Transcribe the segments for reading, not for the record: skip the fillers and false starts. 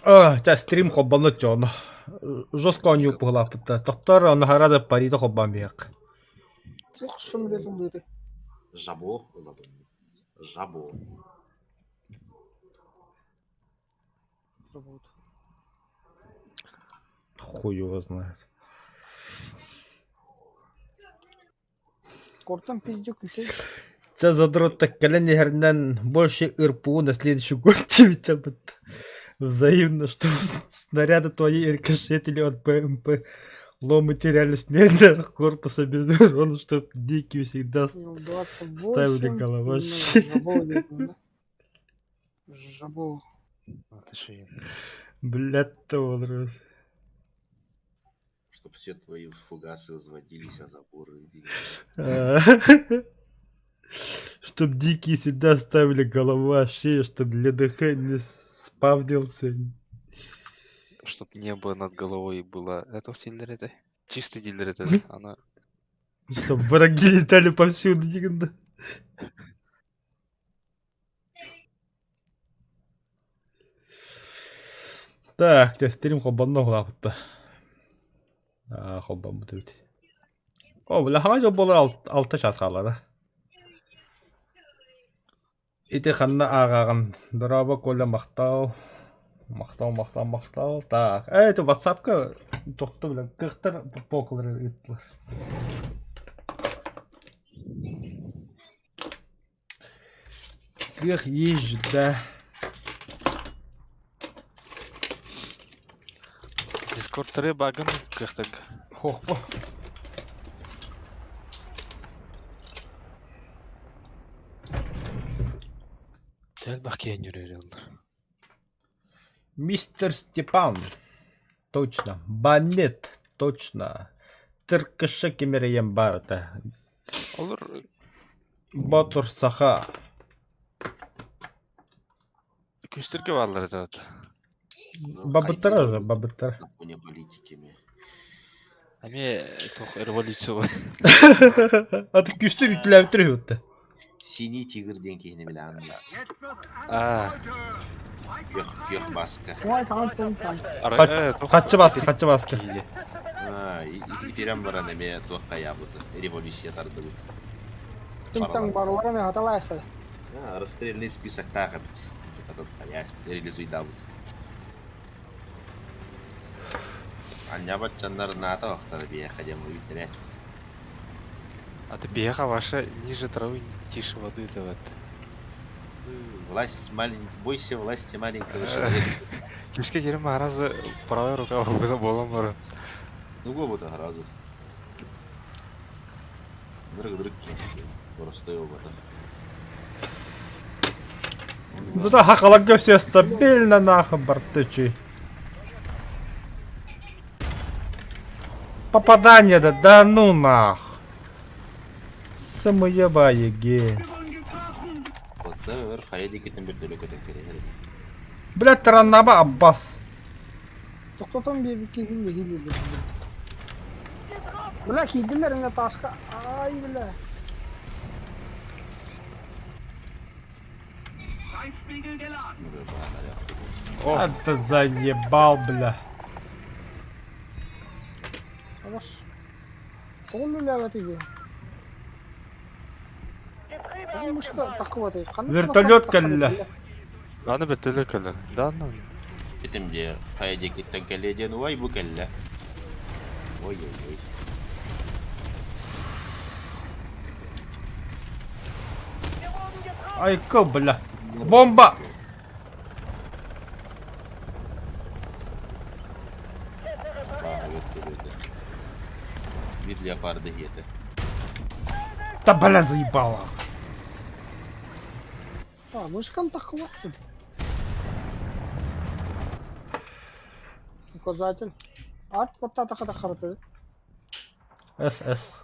За стрим хоббоно жоо. Жоско нью пулапта. Доктор он харада парида хоббан бияк. Зохсон билэн дээрээ. Жабо болоод. Жабо. Хуй его знает. Гордон пиздюк үсэй. За задротта калени хернан больше РПУ на следующий год тебе тянут. Взаимно, что снаряды твои рикошетили от БМП. Ломать реальность нет корпуса без урона, чтоб дикие всегда ставили голова. Жабо. Блядь, то Чтоб все твои фугасы возводились, а заборы. Чтоб дикие всегда ставили голова, шея, чтоб для ДХ не спавнился. Чтоб небо над головой было. Это в Тильдере. Чистый Тильдер это. Она... Чтоб враги летали повсюду. Так, я стрим хоббанно лапта. Хоббан бутылти. О, бля, хагажо болар 6 час қалады. Ите ханна ағағын. Драба коля мақтау. Мақтау. Так, это WhatsApp-ка тоқты білем. Қықтар покылыр еттілер. Қық ежді. Дискордтары багын қықтық. Хоқпа. Дәл бақиян жүрер. Мистер Степан. Точно. Банет. Точно. Тыркышы кемереем барды. Олар... Батур саха. Күстерге баллар да. Бабыттар уже, бабыттар. Не политиками. Аме тоқ революция бар. А ты күстер үтілі өтірі өтті. Синий тигрден кейіне біле анында. Кех маска. Ой, саған тоң кал. Қатшы басқа. Итерем баран эме тоққа ябыты. Революция тарды бұд. Түмтің барларыны аталайсы. Расстрельный список таға бит. Реализуй да бұд. Аннябат жандар ната вақтары бия ходим үйттірәс бұд. А ты бега ваша ниже травы, тише воды давай. Власть маленькая, бойся власти маленького человека. Кешке керім аразы правая рука болған болам бар. Ну го бұта аразы. Дырық кен. Простой обата. Зато хақалакка все стабильно нахуй, бартычи. Попадание да ну нах. Самоебая ге. Отда хайди кетен бір төлі көтен керек. Блядь, тараннаба Аббас. Тоқтотон бейбі кейхін егілі. Бля, кейділеріңе тасқа. Ай, бля. О, ты заебал, бля. Аваш. Қолы ләбәті бе. Вертолет кәлі. Аны бітілі кәлі. Да, ну. Кетемде хайди кеттен кәледен уай бұ кәлі. Ой. Айко, бля. Бомба! Вид леопарда еты. Да, бля, заебала. Мышкам тақуатсың. Указатель. Ат потта тақада қараты. СС.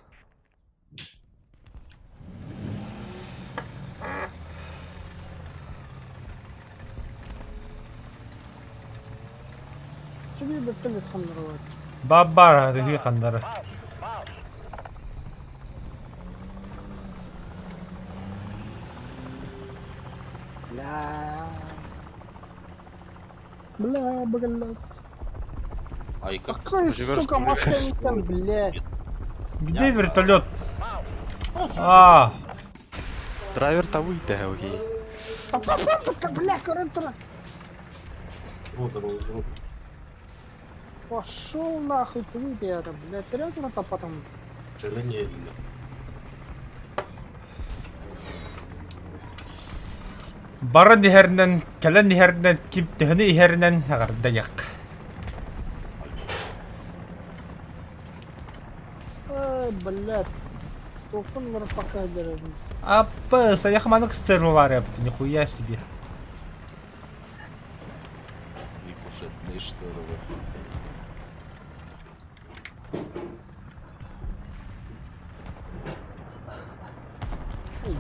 Тебе беттілі қандыры бар. Баббара, дығы қандары. Бля, блядь. Ай, как... Какая, Живёшь, сука, не машина живёшь. там, блядь. Где вертолет? А, Драйвер там выйдет, окей. Бля, корректора. Пошел нахуй, ты выйди, это, блядь, трётера-то потом. баран нихернен, калан нихернен, киптехни нихернен, агардаяк. Ай, блядь. Тофон пока деревни. Апа, саяк манак стервар, нихуя себе. Рикошетные шторы.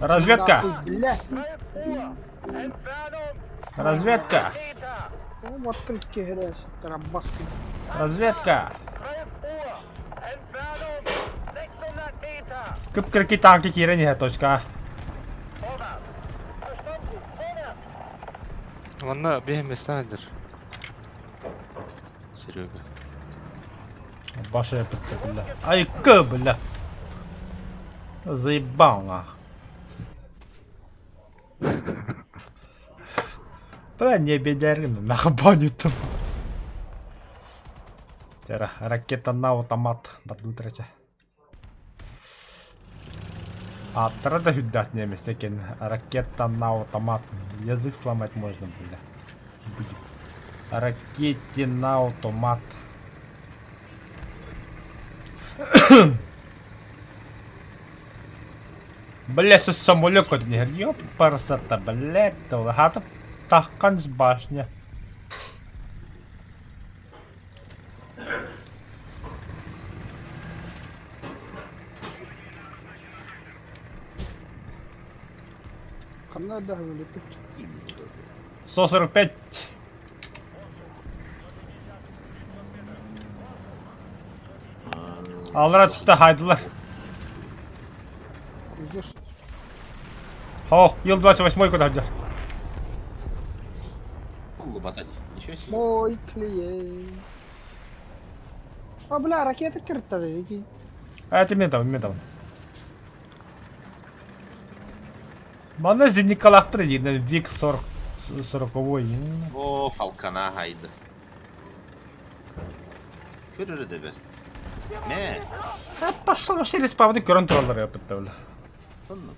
Разведка! Нахуй, блядь. Разведка! Ну, вот открытки грязь, тарабаски. Разведка! Кып кирки танки кирени है точка. Ладно, бегем места, держи. Серега. Баша я бля. Ай, к, бля. Заебал нах. Бля, не бедярин, нахабаню там. Тера, ракета на автомат. Бадутрача. А трада видать не месекен. Ракета на автомат. Язык сломать можно, бля. Будет. Ракете на автомат. Бля, со самолёт не ёпарсата, блядь, то хата тахкан с башня. Канада говорит, 145. Алар tuttu haydılar. здесь. О, Ил-28 куда идёт? Лоботать. Ничего себе. Мой клиент. А, бля, ракета кирта, иди. А это медом. Бана зеникалак приедет, Вик 40-й. О, Фалкана haydi. Körür de best. Ne? Пошел через спавны контроллер опыта, бля. Тоннук.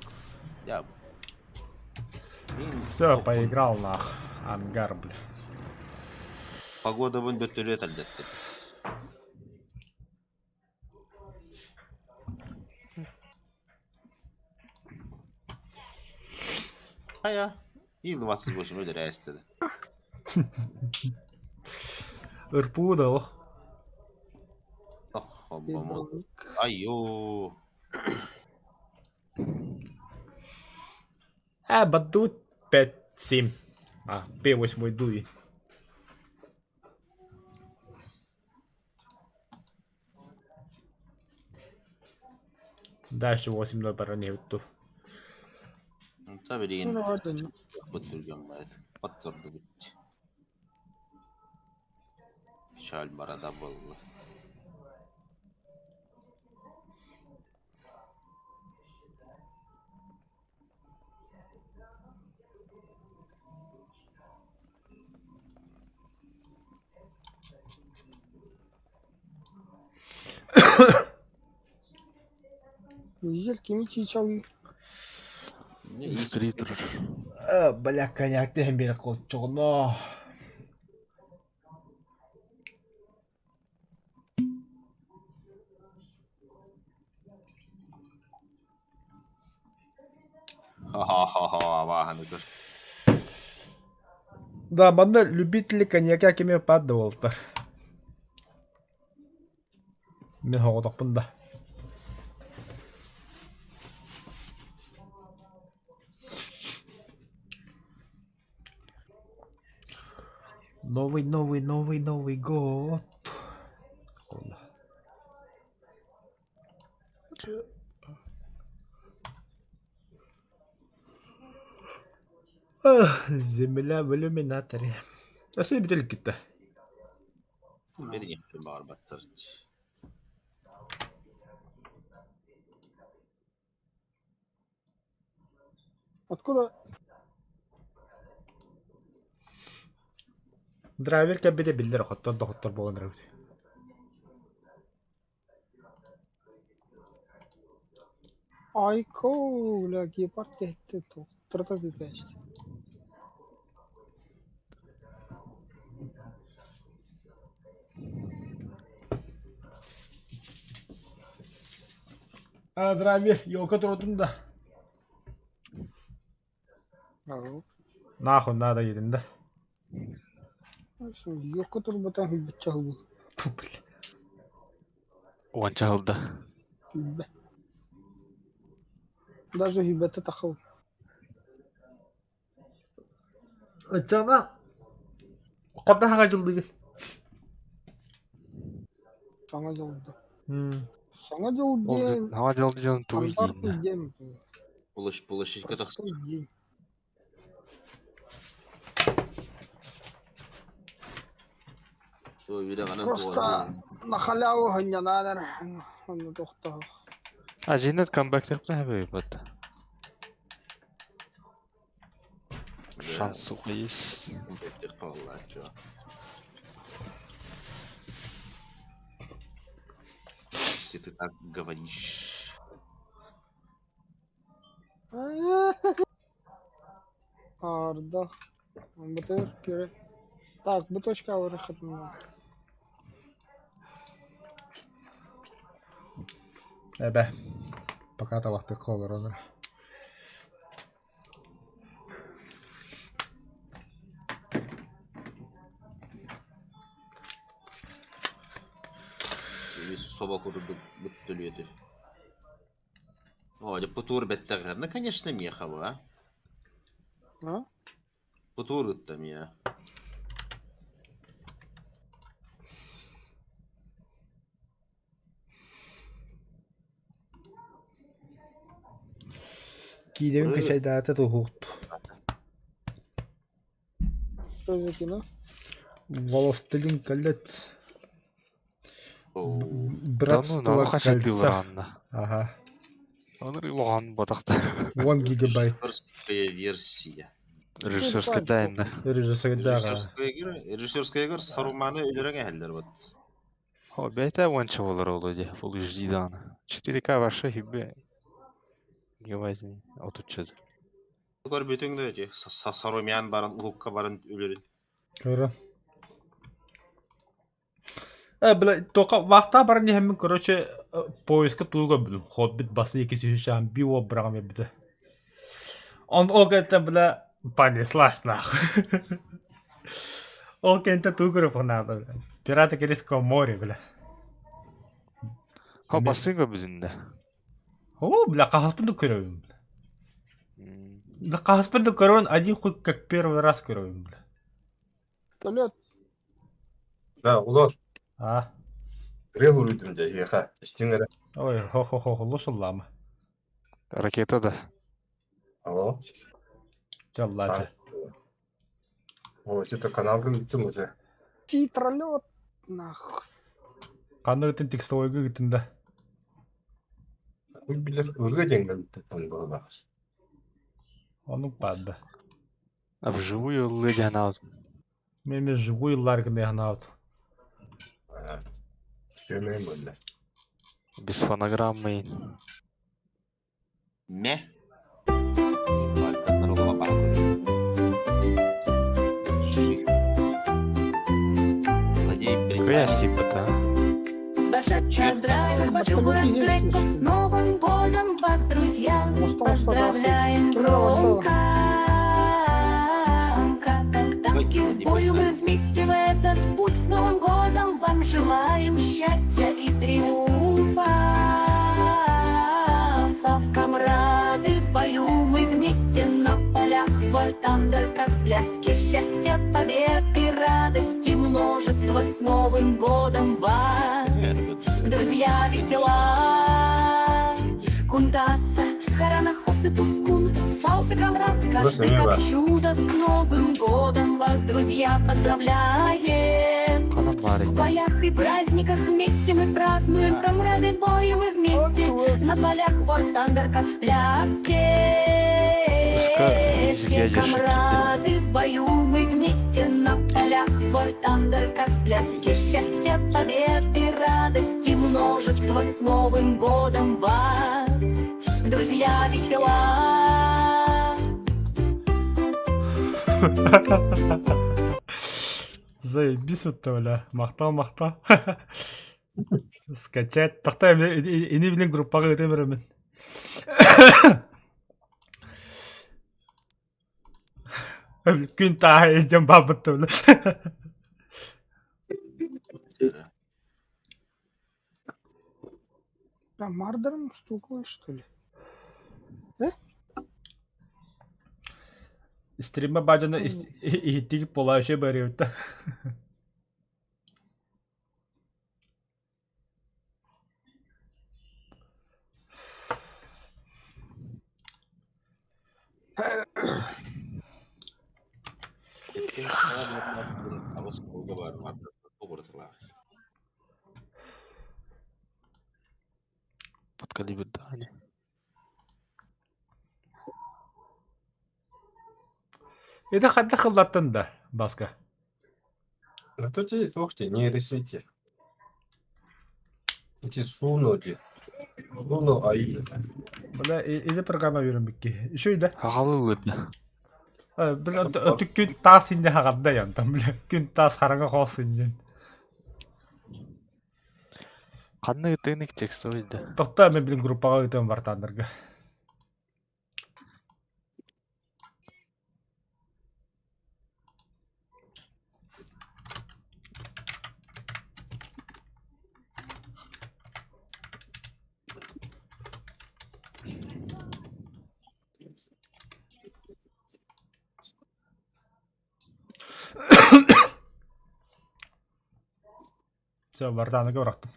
Я... Все, поиграл нах. Ангар, бля. Погода вон бөтөлөт албетте. Ая, Ил-28 öyle restedi. РПУ да ох. Oh, Allah'ım. Айо. А, бадут 5-7. А, П8 дуй. Дальше 8-0 барани өттү. Tabii değil. Ну, ладно. Bıttırgın baydı. Bıttırdı bitti. Şal barada buldu. Ел кимичи чалги. Стритер. Бля, коньяк тем бери колчугуно. Ха-ха-ха-ха, ваханы көр. Да, банда любители коньяка кеме паддывалдар. Мен хоғдақпын да. Новый год. Земля в иллюминаторе. Öse bitelik gitti. Beni yaptım barbattır. Откуда? Драйвер кәббеде білдер хоттор болған рәуді. Айко, бля, гепард кетті. Тоқтырды дейді işte. Драйвер, yolka тұрудun da. Ау. Нахуй надо едін да. Yok oturmadan hübbet çahıl. Он чалды. Hübbet. Даже hübbete takıl. Açana. Kadda haga жылды gel. Sana yolda. Sana yol Ол diyen. нама жалды жан туй Стандартный дейін. дем. Булыш катах. Простой день. Ой, видағанын Просто на халяву гонянадыр. Оны тоқта. А жинет камбэк тепті әбей бәді. Шансы қойыс. Беттек қалла, чо. Если ты так говоришь. Arda. Бутыр кере. Так, буточка вырахатна. Әбә. Пока табақты қолыр оныр. Собаку бүттіледі. О, деп путур беттағарны, конечно, мехова, а? А? Путур ұттам, я. Кейдемін кәшайды аты тұғуғыт. Что за кино? Волостылың кәлет. Да Братство ну, нама қашет кольца. лығанна. Ага. Оныр лұған батақты. 1 гигабайт. Режиссерская версия. Режиссерский дайында. Режиссердағы. Режиссерская игр Саруманы өлерің әлдер бат. О, бәйті онша болар олы де. Бұл үждейді аны. 4К ваша хибе. Гевайзин. Отучады. Көр бөтіңді өте. Сарумян барын, ұлыққа барын өлерін. Көрі. Бля, тоқа вақта бар не хәмін, короче, поиска туға білім. Хоббит басы екесі үшан био бірағым ебіді. Он о кәнті, бля, понеслась нахуй. О кәнті туғыры пұнады, бля. Пираты Карибского моря, бля. О, басынға бүдінде. О, бля, қағаспынды көрөйім, бля. Бля, қағаспынды көрөйін, один хуй как первый раз көрөйім, бля. Полет. Да, улар. А? Регур үтімде, еха, іштіңірі. Ой, хо-хо-хо, лошыллама. Ракета да. Алло. Жаллачы. О, это каналға үттім уже. Титролет. Нахуй. Қаны үтін текстовойғы үтінді. Бұл білер, өрге денгі үттім бұл бағыз. Оның падды. А вживую лыди она. Мен живой ларгыны анауд. Сөймейін бөлі. Без фонограммы. Ме? Балкандар олыға бара көрі. Квест типа-то. Вошедшая в драйв, почему раскрыть с Новым годом вас, друзья, поздравляем громко. Как танки в бою мы вместе в этот путь, с Новым годом вам желаем счастья и триумфа. Камрады в бою мы вместе на полях, War Thunder, как в пляске счастья, побед и радости множество, с Новым годом вас, друзья, весела. Кундаса, Харанахос, Фауст и Тускун, Фауст и Конрад, каждый мило. как чудо. С Новым годом вас, друзья, поздравляем! Канам бар В edi. боях и праздниках вместе мы празднуем, комрады, бою мы вместе. На полях War Thunder, как в пляске. Пускай я Комрады, в бою мы вместе. На полях War Thunder, как в пляске. Счастья, побед и радости множество. С Новым годом вас, друзья, весела. Заебись вот то, бля. Мақта. Скачать. Тақта ini bilen группаға өте беремін. Күн тағы еден бабытты, бля. А мардером стукаешь, что ли? Стримі бажаны иттігі пола өше бәрі өтті. Подкалибр Дани. Это хатта қылдаттын да, басқа. Ну тут есть, слушайте, нейросети. Эти суноди. Суно АИ. Бля, это программа үйренбекке. Үші үйді. Хағалы өтті. Бля, түк күн тас инде хағадда янтам, бля. Күн тас қараңа қос инден. Қанны өтігінік текст ойды. Тоқта мен білін группаға өтен бар тандырға. Все, бар тандырға бұрақтым.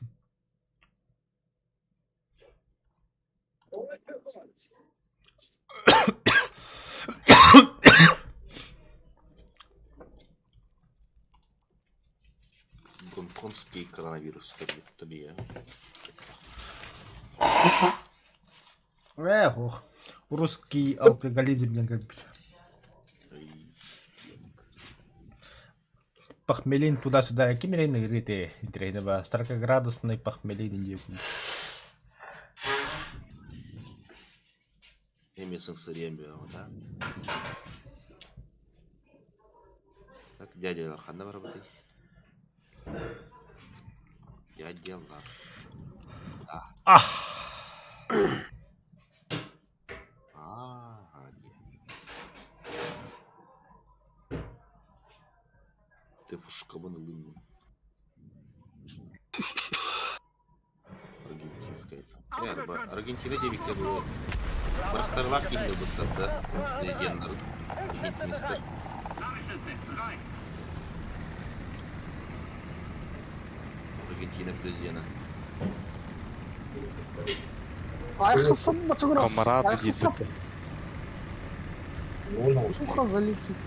Гонконгский коронавирус, как будто бы я. Ох, русский алкоголизм білен кәзбір. Похмелин туда-сюда, які мерейні грите, интерейні ба, 40-градусный похмелин индекун. Эмисон Сарембио, да? Так, дядя Арханда работай. Дядя Лар. Ты фушкабан лыну. Аргентинская. Аргентина девик кәдуі. Барақтарлақ келді бұттарда. Президенттер. Аргентинистер. Аргентина президенті. Айқысым бытығырап. Камарады дейді. Сухо залетит.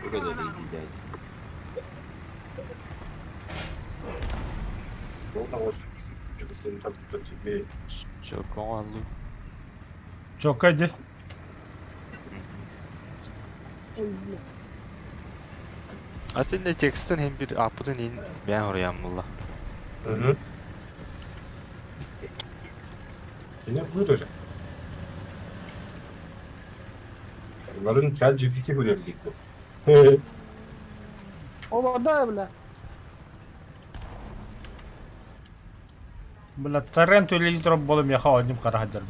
Куда леди дядя? тебе. Чо, қоңалу. Жоқ қайды? Ой, бля. Атында текстін hem bir апыдың ең бән ұрайам мұлла. Yine buyuracak. Bunların chat GPT buyuruyor. Оба, да, бля. Бля, торрент или литров болым яха одним қарағадар.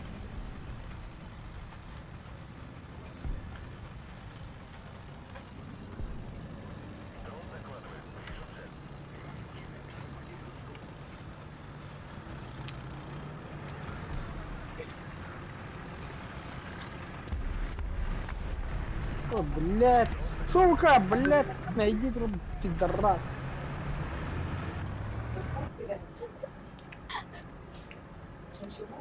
О, блядь. Сука, блядь. Найди труп, пидорас. Блядь.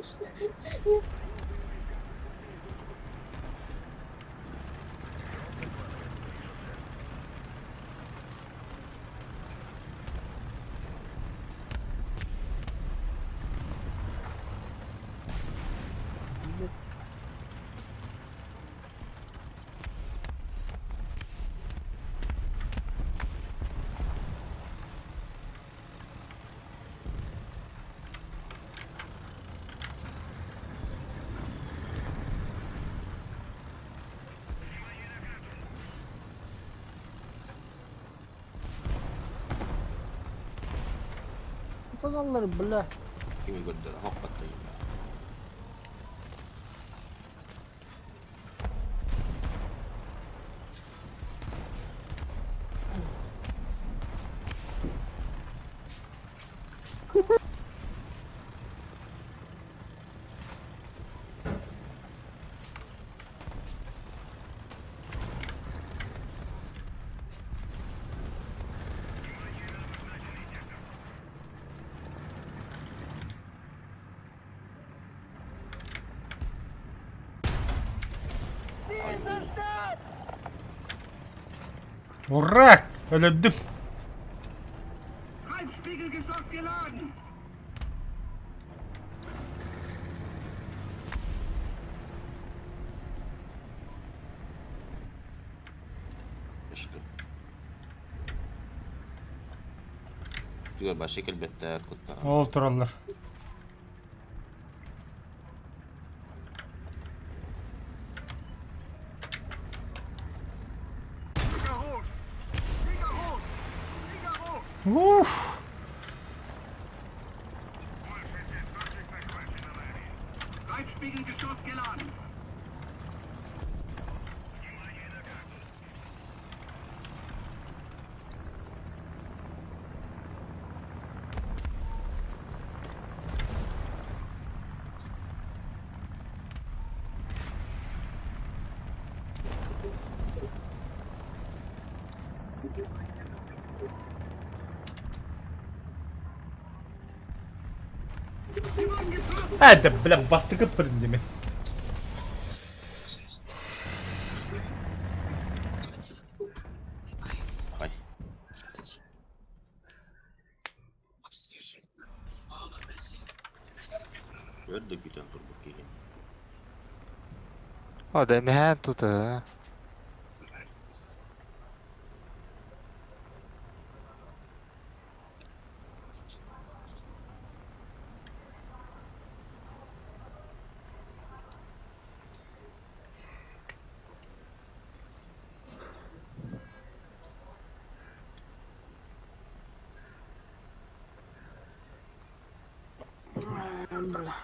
Adamlar bile. Kimi gördüler? Hakikaten ya. Urak! Öldüm. Aşkım. Diyor başka elbette kutlar. Ол туралар. Уф! Hadi bile bastı kıpırdın değil mi? Ay. Gördük bir tane turbo keyin. Hadi mehan tuta. Бля.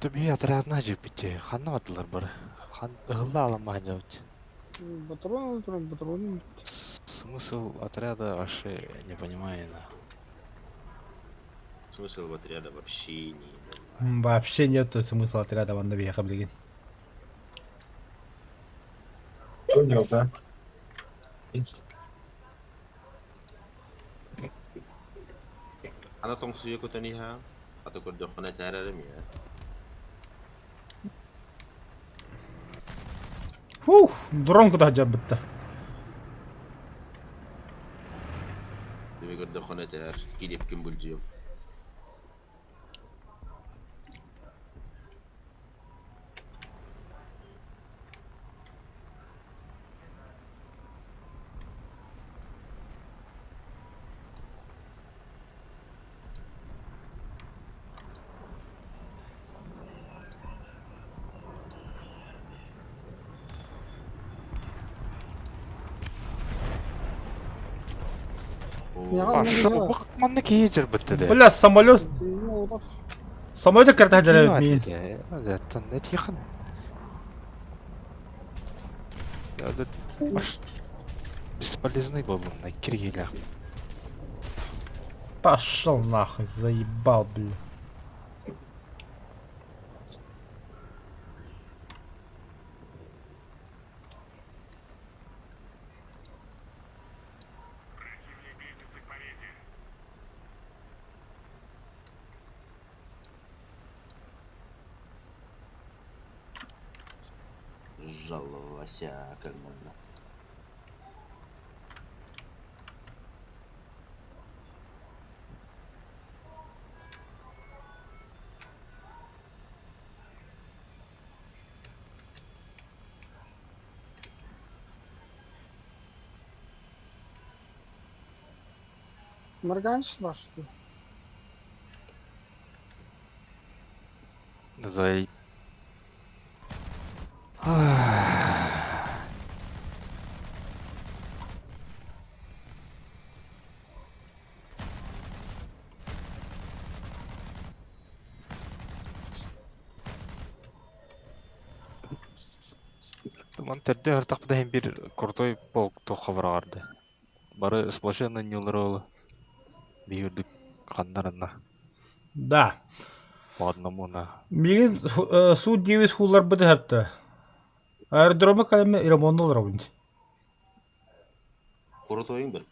Tabii отрядна жепите. Ханна атылар бар. Хан ығылла аламай жауч. Патрон. Смысл отряда вообще не понимаю. Смысл в отряда вообще не. Вообще нету смысла отряда ванда бияха билген. Понял, да? Ana tong suyo ko taniha. Atau ko dok na cara ya. Фух, дрон куда жабытта. Demi ko dok na cara kilip kim buljiyo. Ya Ашы ne ya? манны кейжер бітті де. Бля, самолет. Yok, Самолет карта хаджара мин. Заттан не тихан. Яды аш бесполезный был он на киргелях. Пошел нахуй, заебал, бля. Жаловался, как можно. Морганш var что ли? Зай. Туман терде артак да бир крутой полк то хабарарды. Бары сплошенный нюлрол. Биюрдүк кандарына. Да. По одному на. Мигин суд девиз хулар быды хапта. Аэродрома калеме ирамоннол равынч. Крутой имбер.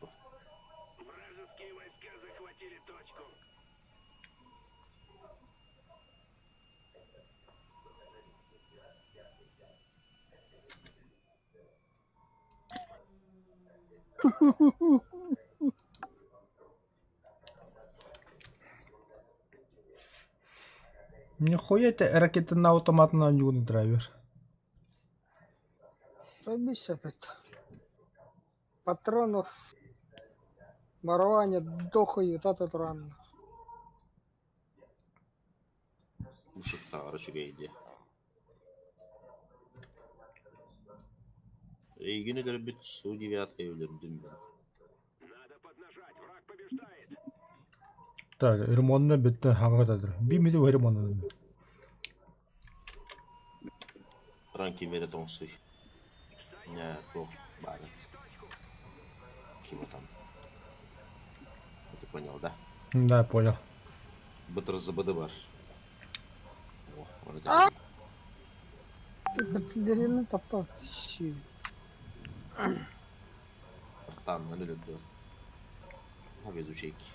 Нихуя это ракетный автомат на юный драйвер. Забись опять. Патронов Марваня дохают от ран. Ушықта арышыға иде. Егінелер біт су девятка евлердім ben. Так, ремонтна бітті хаңғатадыр. Bir миді var ремонтна. Ранки мерет он суй. Не, плох, багет. Кима там. Ты понял, да? Да, понял. Бытр забыды бар. О, он А? это. Ты артиллерийный топтал щи. Там, на лёд. А без учейки.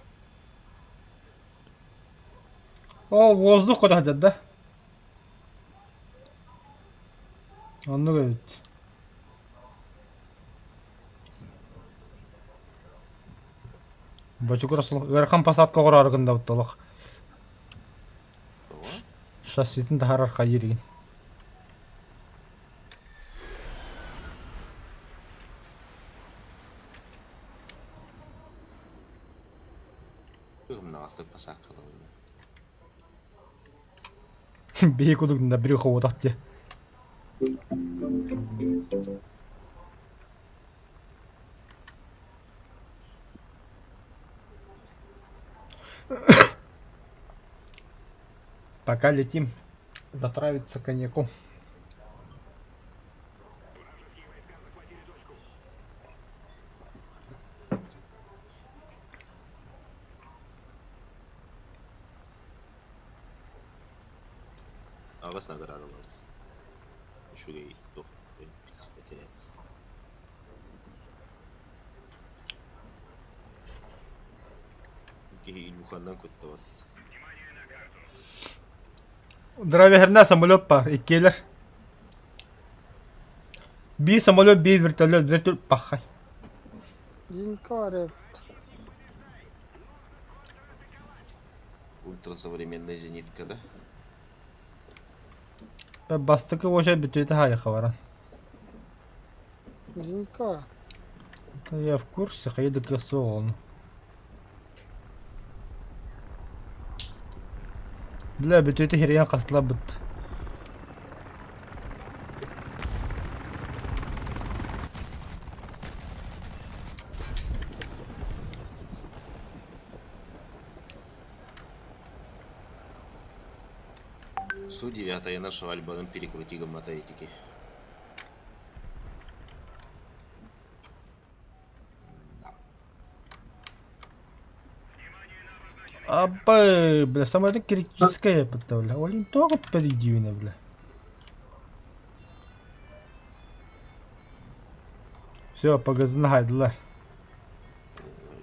О, воздух куда хотят, да? Он ну говорит. Бачу красыл. Верхан посадка құрарығында бұттылық. Кого? Шасситін тахарар қайырген. Көгімнің астық пасақ қылығы. Бейік ұдығында бір ұқы одақ де. Пока летим заправиться коньяком. Ağasına kararı var. Şuraya gittik. Evet. Yukarıdan kötü var. Драйверна самолет бар, иккелер. Bir самолет, bir вертолет, вертолет пахай. Зинкаре. Ультрасовременная зенитка, да? Бастыкы ошай бітуеті хайықы баран. Зинка. Я в курсе, қайды кесі оғылны. Бля, бітуеті херен қастыла бұд. Су 9 нашего альбома перекрути гамматоэтики. Абай, бля, самолет критическая бітті, бля. Олин тоғы перейдивіне, бля. Все, по газына хайдылар.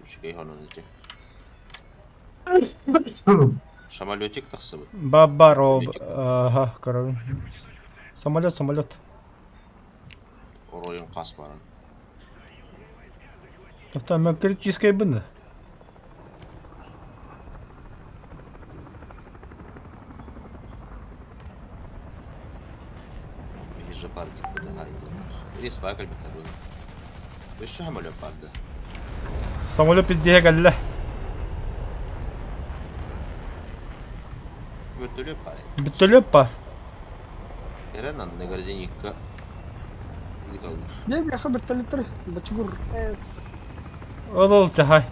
Üçge hanım önce. Şamalyotik taksı bu. Бабар, ага, короче. Самолет. Oroyun kasmaran. Там критическая бына. Вижу парки куда хайдер. Респа кальбетер bunu. Еще самолет падда. Самолет пиздеге галла. Götülüp hay. Bütülüp бар. Eren anne garzinikka. Git olur. Не, бляха, вертолеты, бачгур. Ол жахай.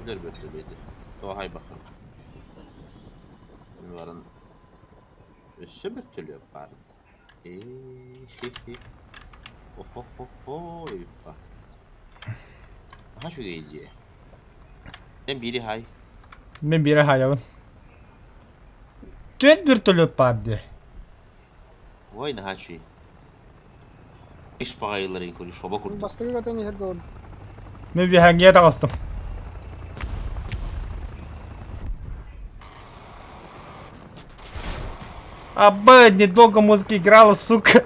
Öder götülüydü. O hay bakalım. Bunların üstü bir türlü yapardı. Ohohoho. Aha şu geliyor. Ben biri hay. Мен бире хайабын. Төт вертолет барды. Vay ne ha şey. İş bağayları yukarı şoba kurdu. Бастыгы катан ехер гор. Мен биханге тагыстым. Абы, недолго музыка играла, сука.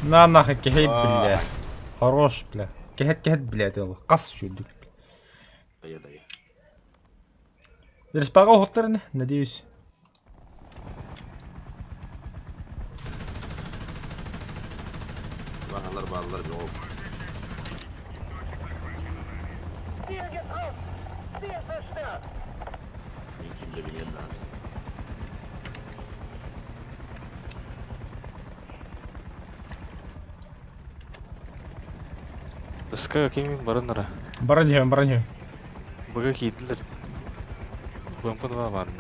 На нахуй кехет, бля. Хорош, бля. Кехет, блядь, это кас чудик. Daya daya. Респага ухтарны, надеюсь. Bağlar bir ol. İkinci bir yer lazım. Ыска кемин барыннара. Бараньем. Быга кийтилер. Бымпын ба барын.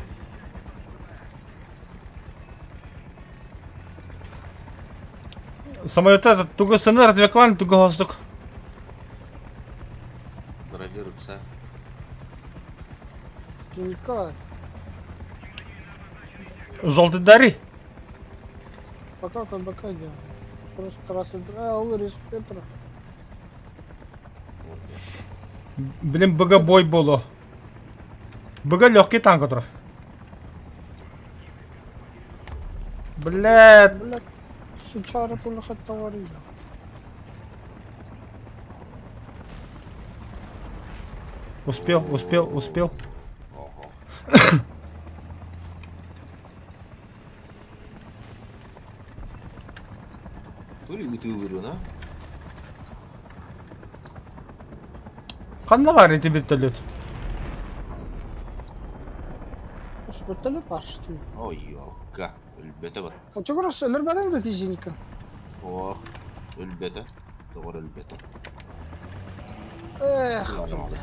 Самолета туго сыны развеклан, туго воздух. Драйверца. Тинька, Желтый дари. пока как бока делал. Просто раз и ол респетра. Блин, быга бой боло. Быга легкий танк отыр. Блядь. Блядь, сучара тула хат товарищ. Успел. Oho. Böyle ütülür ha. Қандай бар эти вертолет? Вертолет пашты. Oy yolka. Ülbete bak. А чего раз лербален да тизиника? Oh. Ülbete. Doğru ülbete. Эх, Kullanamadı.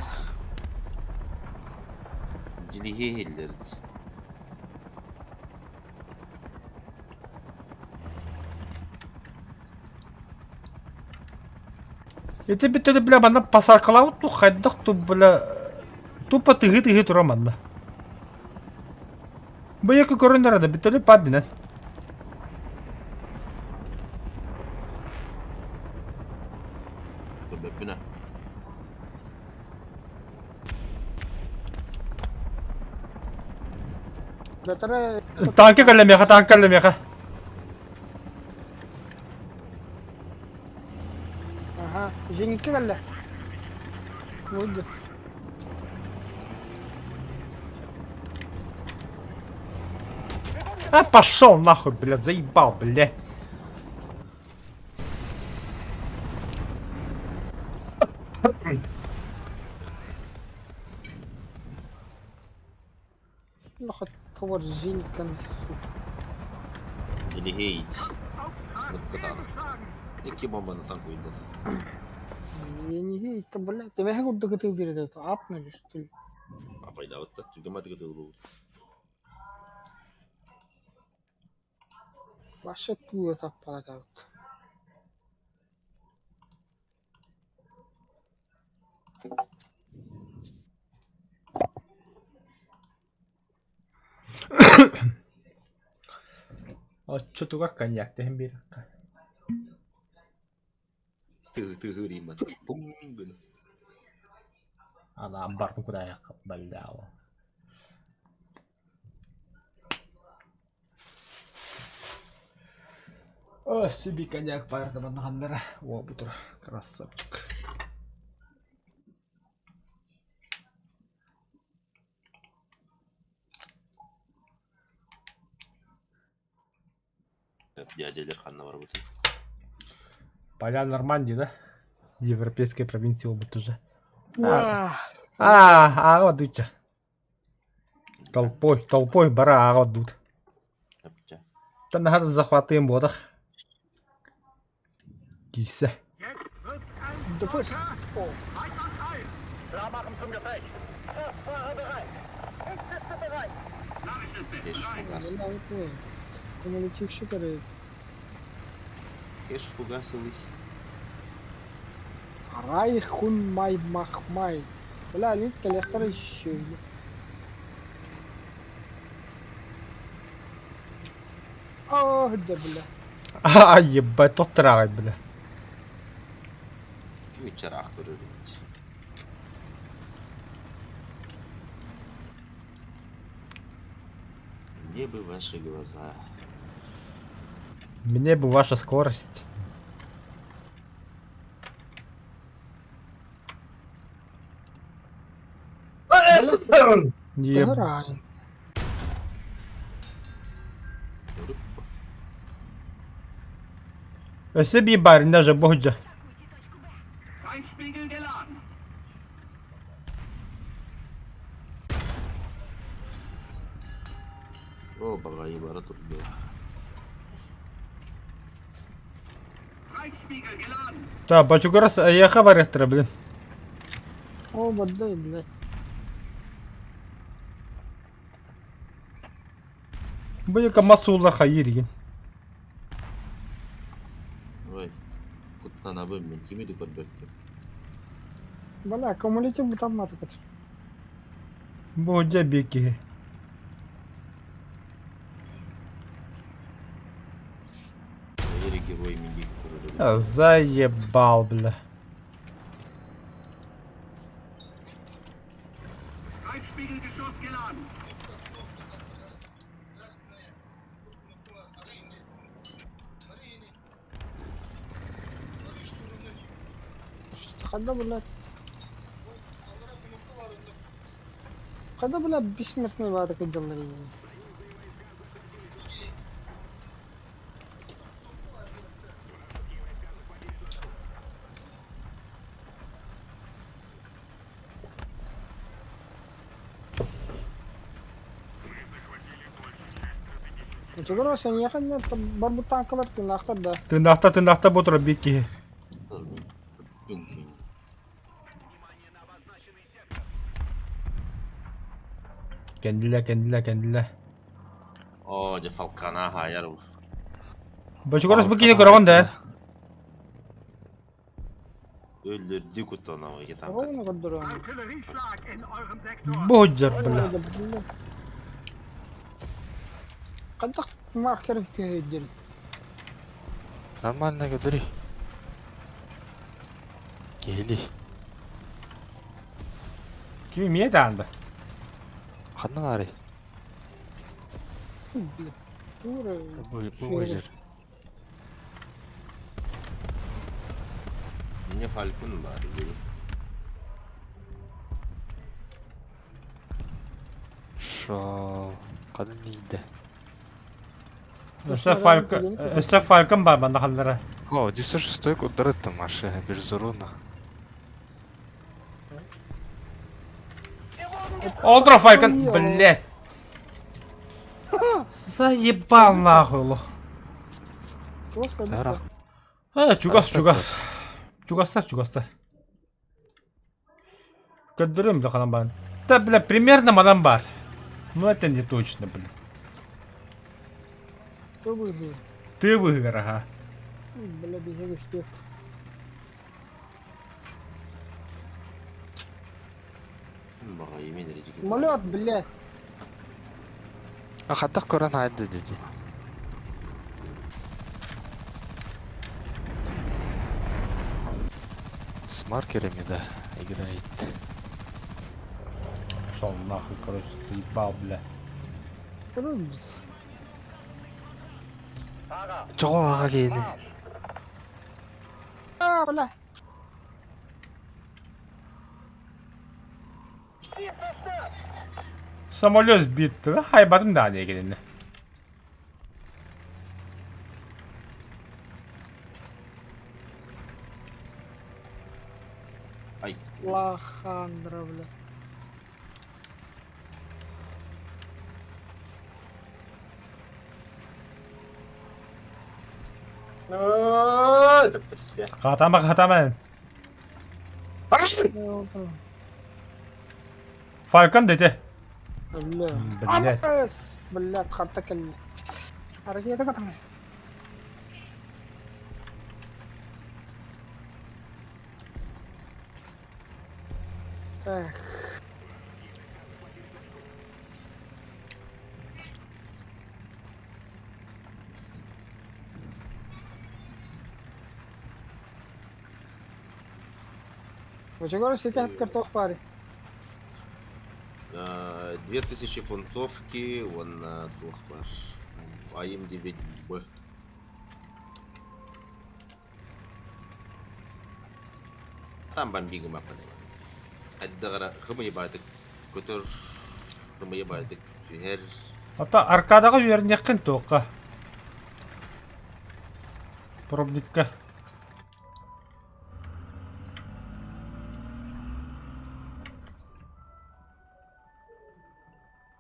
Cilihi hillerdi. Эти вертолет, бля, мана посаркалау ту хайдах ту, бля, тупо тыгы тура мана. Бля, как көрінер ады, вертолет паддинен. Sebebine. Бетаре, Танки кәлемеха. ага, зенитке галла. Войды. А, пошел нахуй, блядь, заебал, блядь. Нахат товар зениткен. Cilihi hiç. Mutlu tanı. İki bombanı tank uydu. Я не вижу, это, блядь, ты меня куда ты перед это апнули, что ли? Апайда вот так. Çünkü matı kıtıl Вообще ту это аппарат. А, чё туга коньяк, ты бирка. Tığ hırayım ben. Pum böyle. Ана амбардың куда я бәлдәу. О, себе коньяк парка банахандара. О, бутур, красавчик. Дядялер ханна бар бутын. Поля Нормандии, да? Европейская провинция обут уже. Уа! Ағып дүйті. Толпой бара ағып дүйті. Тапча. Dann hat er захватываем водах. Кисе. Да пусть. О, Кеш фугас. бля, вот вы. Кумулятивщик, короче. Кеш фугасовый. Райх хун май махмай. Бля, лит коллектор еще. Ох, да, бля. Ебать, тот трагать, бля. Кими чарах көрөрүнч. Мне бы ваши глаза. Мне бы ваша скорость. Еб... Герань. Себе барин даже боджа. О, багайы бара турду. Да, бачугарас, я хабар еттіре, блин. О, бадай, блядь. Бұйыка масулла хайыр еген. Ой, куттан абым мен кимиди көрбөкпүн. Бля, кумулятив бутаматы, кача. Боджа беки. Эриге бой менди көрөрүн. Заебал, бля. Когда, блядь? Когда, блядь, бессмертный вата делали? Чего раз они ехали, барбутан калар ты нахта да. Тынақта бұтыр беки. Кәнділі. О, же фалкана хайар бу. Бачугарас бекине көрген да. Өлдөрдү куттан абы кетан. Ровно кадро. Боджар, бля. Когда маркер кедер. Нормально говори. Гели. Kimi мие таанда? Ханна ари. Тура. Bu жер. Мне фалькон бар. Шо. Kadın neydi? Өсі фалкон бар банда қалдары. О, 96-й удар это Маша, без урона. Олдро фалкон, блядь. Заебал нахуй, лох. Тара. Чугас. Чугастар. Көддірім бля қанам бар. Да, бля, примерно мадан бар. Но это не точно, бля. Кто выиграл? Ты выиграл, ага. Бля, бегай, что? Багайы мен режиге. Самолет, блядь. А хатах коран айды dedi. С маркерами, да, играет. Пошел нахуй, короче, заебал, бля. Көрөбүз. Жоо ага кийини. Бля. Самолет сбит. Хайбатым да не келin. Ай. Лохандра, бля. Это все. Хатама. Ne oldu? Falcon dedi. Бля. Блядь. Бля, хата келди. Аракета катамай. Так. Вы что говорите, сетях картоф паре? 2000 фунтовки, вон на тухпаш. АМ-9Б. Там бомбига мапа. Аддагара хымы ебадык. Көтөр хымы ебадык. Жер. Ата аркадаға жерін яқын тоққа. Пробникка.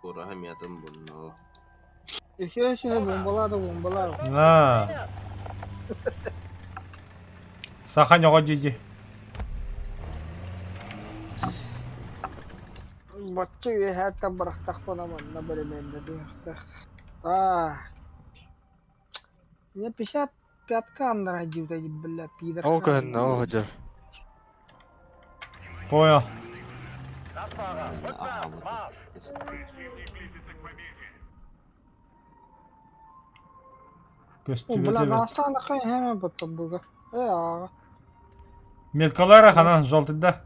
Кора хамиятым бұны. Еще бомбалады. На. Сахан оға дейді. Баччы хәтта бырақтақ панаман, на білеменді дейіқтақ. Так. Не 55-ка андыра живді, бля, пидір. О көн, о жер. Понял. Бля, Галстаны қай хәмен бұтты бұға. Аға. Меткалары қанан жолтыда.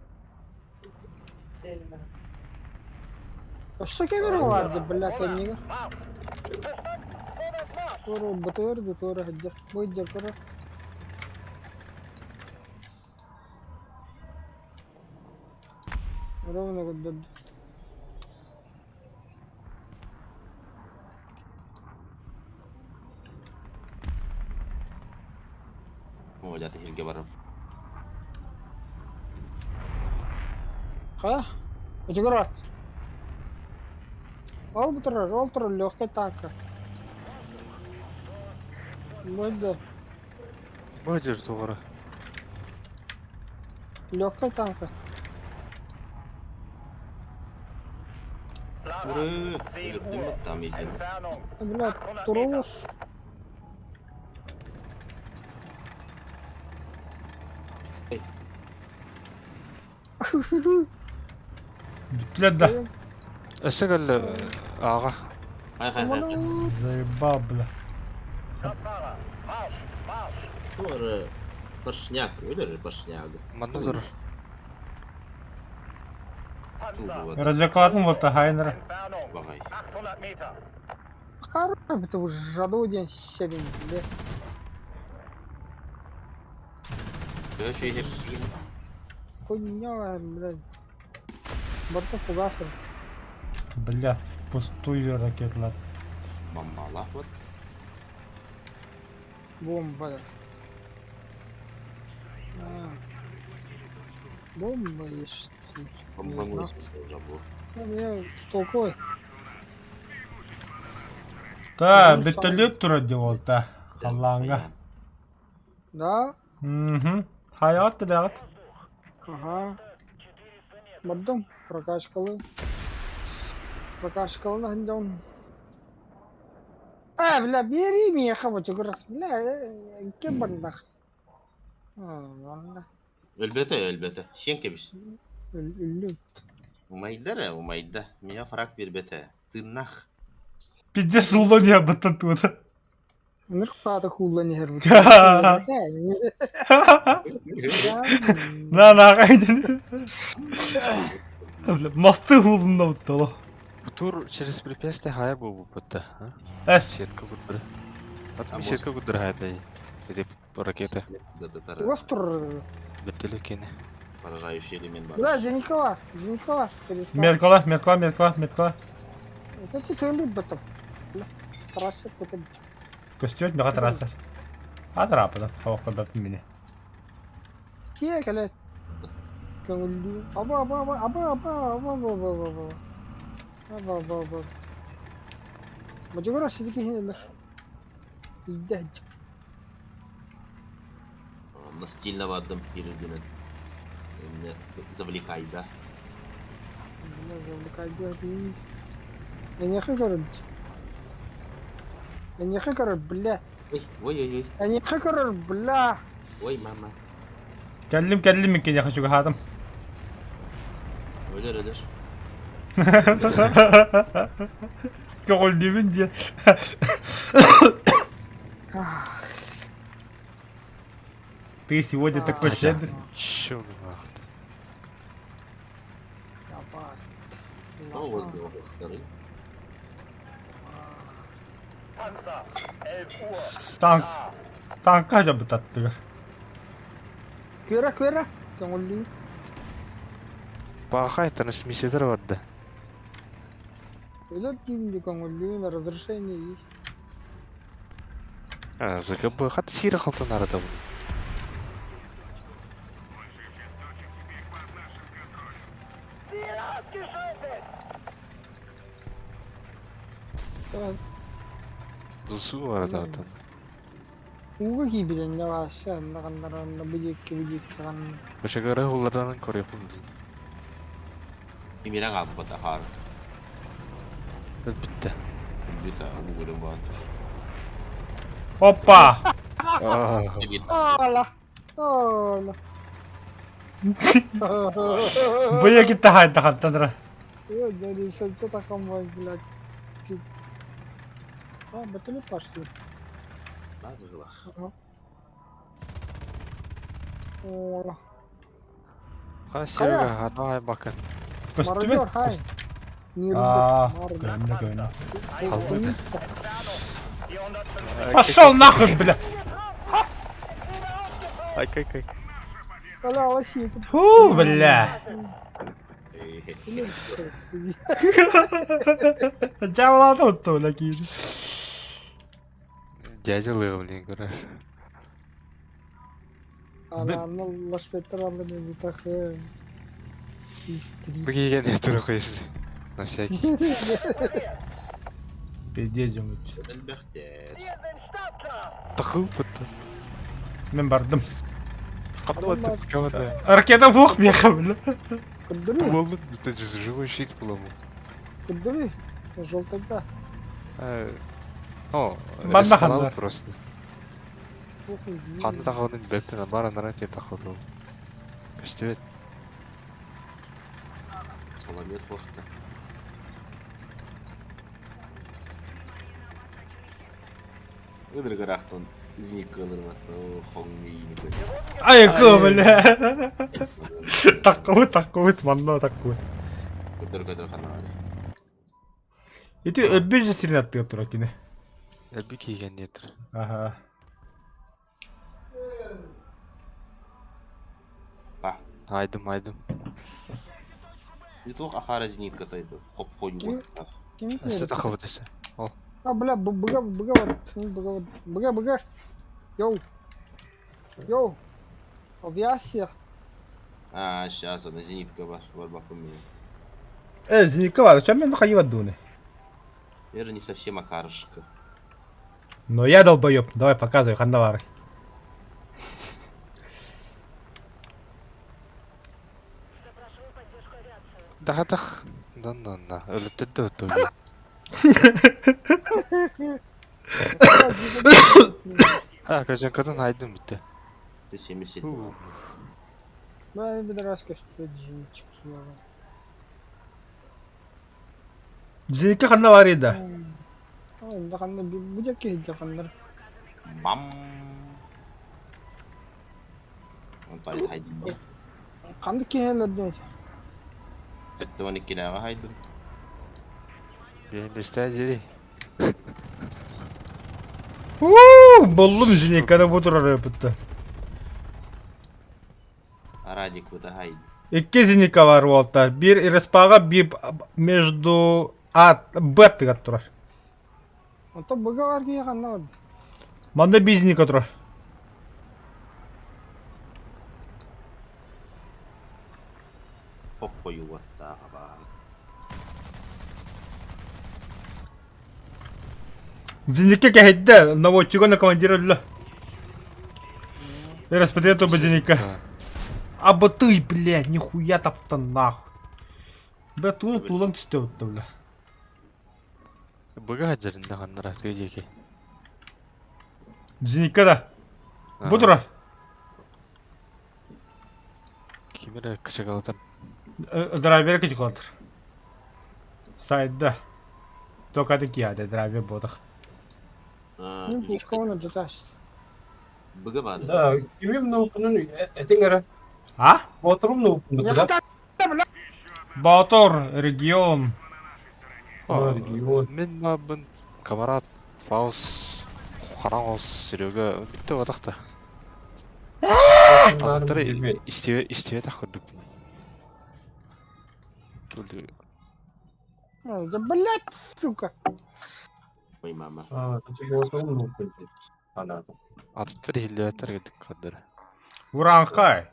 Осы кемері vardı, бля, кәнеге. Көрі бұтырды, көрі хәджер. Бұйдыр, көрі. Ровно көдді. О, жаты жерге барам. Ха? Өтігір ат. Ол тұр, легкий танка. Бұйды, Бу жер туғыры. легкий танка. Уры, өліптім там еден. Бля, тұруыз. Бітледі да. Эсек әлі аға. Хай. Заебал, бля. Уры, паршняк, өдір паршняк. Манда тұрыр. Развлекалатын болта хайнера. Бағай. Қары, біті уже жаду ден себен, бля. Көші еп. Хуйня, блядь. Борты фугасыр. Бля, пустую ракетлар. Бомбалақ вот. Бомба. Бомба есть. Бомбаңыз жабу. Я столкой. Та, бітілет тұрады деп олта. Қаллаңға. Да? Hayat діләғыт. Ага. Бардым, прокачкалы. Прокачкалы нахындауын. Бля, бери меня хавачу раз. Бля, кем бардақ? Ванда. Өлбеті. Сен кебіс. Үлі. Умайда. Меня фраг бербеті. Тыннақ. Пиздец улон я бұттан туыда. Нырқпады хулан ер. На, қайдын. Мосты улунна уттало. Тур через препятствие хая был будто, а? Эс. Сетка гудра. А Потом мост? сетка гудра хайдай. Эти ракеты. Остр. Беттели кене. Поражающий элемент бар. Бля, Зеникова, перестал. Меткала. Это ты тылы батып. Бля, трасса көтөп. Костюм мега трасса. Атрапада. Хавак бат мини. Тие келет. Көңүлдүү. Аба. Мажигора сидики хинелер. Иддэ. Настильно вардым перегүнен. Эми завлекай, да? Бля, завлекай. Энехи көрөт, бля. Ой. Энехи көрөт, бля. Ой, мама. Келлим миккен я хочу хатам. Öyledir. Көңүлдүүмүн дие. Ты сегодня такой щедрый. Шо нахуй. О, вот был второй. Танка жабы таттыгар. Көрө, көңүлдүү. Бахай тыныс мисетер vardı. Өлөп кийимди көңүлдүү, разрешение есть. ЗКБ хаты сири халтын арада бұл. Дусу арада атын. Уга кийбиден не баша, андагандарында быжекке кан. Башагары улардан көрөп булду. Emirhan abi bu da har. Bitti. Bir tane bu bölüm var. Опа! Ола. Быя китта хаттандыра. Дали шалта такамай, блядь. Батали пошли. Ладно, жила. Ола. Серега, давай bakın. Костюме? Мародер, хай. Гönne. Мародер. Пошел нахуй, бля! Кай. Бля, лосик. Фу, бля! Жавлады отто, лаки. Дядя блин, көрөр. Ананы лашпеттеранды не тахы. Бігейген не тұры қойсы. На всякий. Пиздец, жумыч. Elbette. Тахыл бұтты. Мен бардым. Қадуатты команда. Ракета бух меха, бля. Кудри, Болды, это живой щит был ему. кудри. Желтый. О, Банда респаун хандар. просто. Қанды тақауының бәппен бар нарратив тақауды. Көстебет. Salamiyet vakti. Ыдыр рахтан зеник кылырматта хongмейни кö. Айко, бля. Таккуй, манно таккуй. Көтөр канаали. Эти өббөж сиринаттыга тура кине. Әлбі кейген нетір. Ага. Па. Айдым. Не только ахара зенитка тайды. Хоп ходю. Әсі тақау десе. А, бля, быга. Йоу. Авиация. А, сейчас она зенитка бар баком меня. Зеника var, чем мен хаи вадуны? Это не совсем акарышка. Но я долбоёб, давай показывай, хандавары. Дағадақ. Да. Өлітті өтті. Көжен айдым бітті. Ты 70. Бля, бедраска, что джинчик. Зеника хандавары да. Андаганда бужакке жакандар. Бам. Он пали хайди. Канды кеелерден. Öttüman ikkinaga haydım. Ben bestel dedi. Buldum Zinika'da bu durar yapıttı. Арадик bu da haydi. İki Zinika var Volta. Bir Irispaga, bir между Б тыгат турар. Ото быгалар кие кандай болду? Манда bir Zinika турар. Hop koyu vattaga bak. Зиника кахидда, наводчика накомандировали. И распределил то Зиника. А бы ты, блядь, нихуя там-то нахуй. Бля, тулан түстеуітті, бля. Бұға жарында қандар атығы жеке. Зиника да. Бұ тұрар. Кемері кіші қалатан. Драйвер кечі қалатыр. Сайдда. Токады кияды, драйвер бодық. Мен пушка оны жатасыз. Bıgı var. Да, кимим наукунун этиңера. А? Моторум наукунду да. Батор, регион. Регион. Мен мабын камарат Фаус Қараңыз Серега бітті отақты. Аттары істеве тақырдық. Да блядь, сука. Ой мама. Моторум наукунду. Ана. Аттары хиллеветтер кедік қадыры. Уранқай.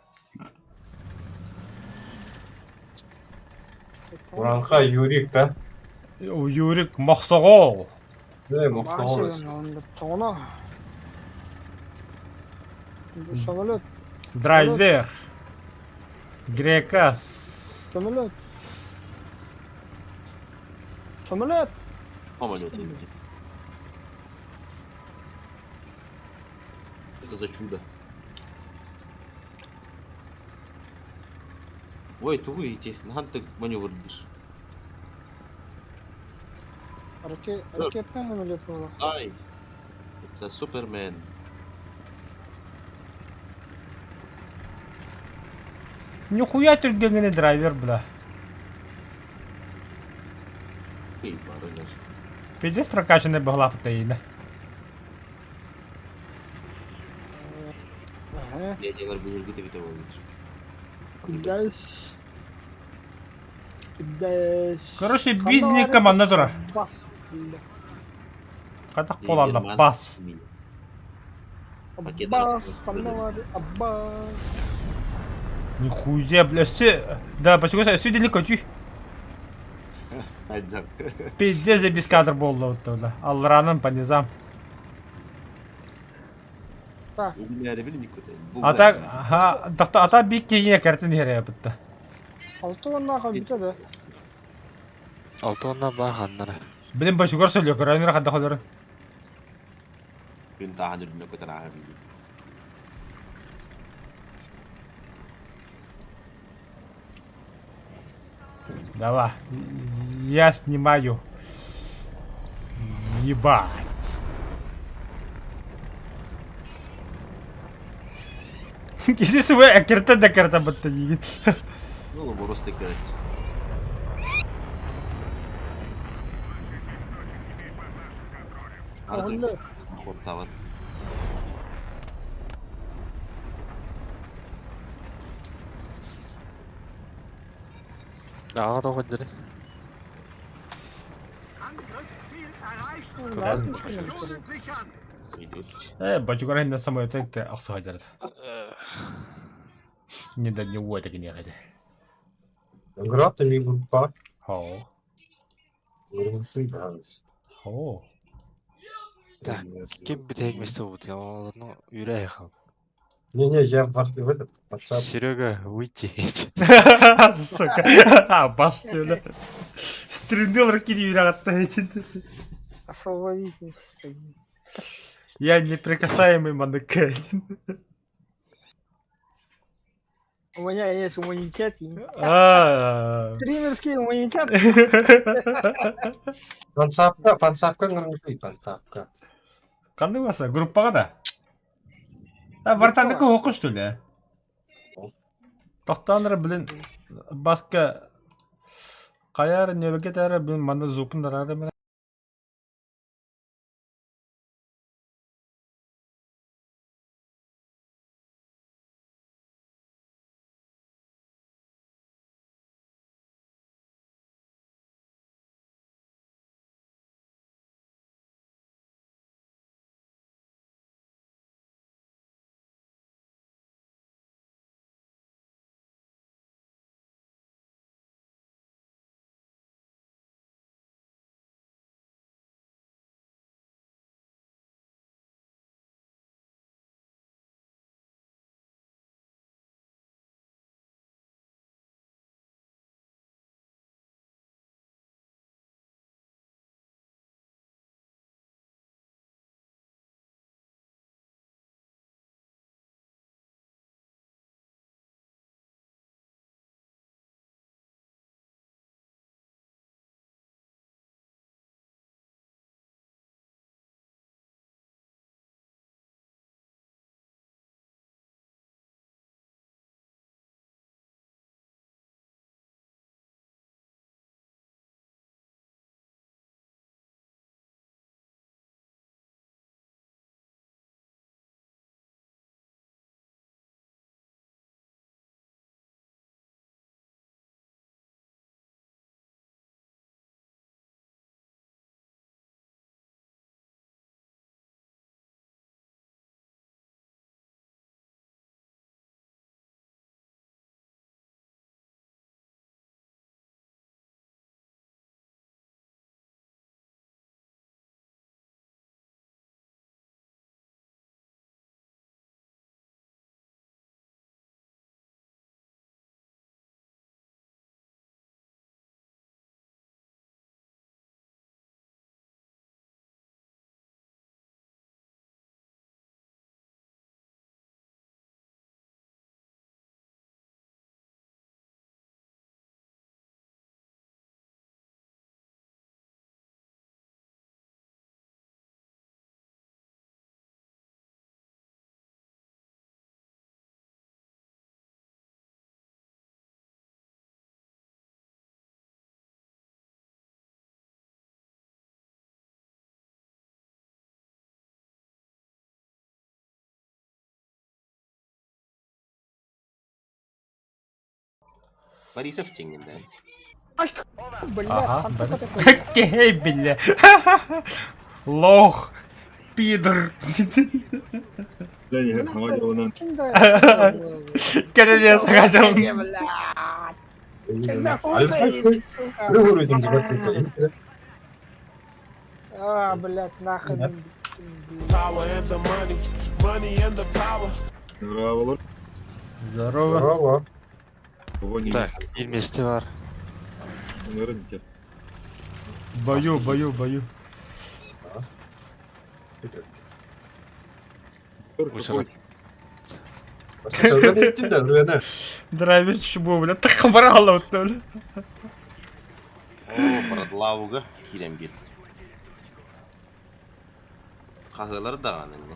Уранха Юрик да. Юрик Мақсағол. Да, Мохсоволос. Машина, он тона. Самолет, Драйвер. Грекас. самолет. Самолет. Самолет именно. Это за чудо. Ой, ты выйти. Нахуй ты маневр дишь. Ракетный самолет было. Ай. Это Супермен. Нихуя түргеніне драйвер, бля. Эй, барыгаш. Пиздец прокачанный багла протеина. Ага. Я не говорю, будешь где-то где-то ловить. Дальше. Дальше. Короче, бизнес команда тұра. Бас, бля. Қатақ боланда бас. Аббас, қандай бар? Аббас. Нихуя, бля, да, почему все далеко, тюй. Айда. Пиздец без кадр болды, бля. Алраным по низам. Убили никуда. Ата бик кейіне кәртін хере бітті. 6 оннаға бітеді. 6 оннан бар қандары. Білім башығар сөйлеу көрәнер қадда қолырын. Күн тағын үрдіне көтір аға бейді. Давай, я снимаю. Ебать. Кесі свой әкерті да кәрті бітті деген. Ну, борос тектерет. Ағынды. Ход таван. Аға тоғы жүрі. Идет. Бачугар хенден самолеті әкті ақсыға жарады. Не да не уайда кене қайды. Граб ми группа. Хоу. Хоу. Так, кем біте әкместі бұд? Оларны үйрі айқам. Не, я в этот WhatsApp. Серега, выйти. Сука. Баш сөйлі. Стримдел ракеті үйрағатта әйтін. Освободительный стоит. Я неприкасаемый манекен. У меня есть иммунитет. А. Стримерский иммунитет. Пансапка нормальный пансапка. Қандай баса? Группаға да? Вартандікі оқыш төлі. Тоқтаныры білін басқа Kayar nöbeket ara ben bana zupun da ara ben. Борисов теңінде. Ай, блядь, Ага, ханты Борис. ката коя. Какие, бля. Лох. Пидор. Және Хамади онан Кинда. Келене сагажам. Блядь. Кинда Альфайский. сука. Bir vuruyordum gibi tuttu. А, блядь, нахрен. блядь. Power and the money, money and the power. Браволар. Здорово. Bravo. Погоні. Так, ilmesti var. Onların ki. Бою. Uçarak. Başka ne ettin de öyle. Драйвер чубу, бля. Так хабарала вот бля. О, Брадлауга кирем кетті. Қағылар дағаның.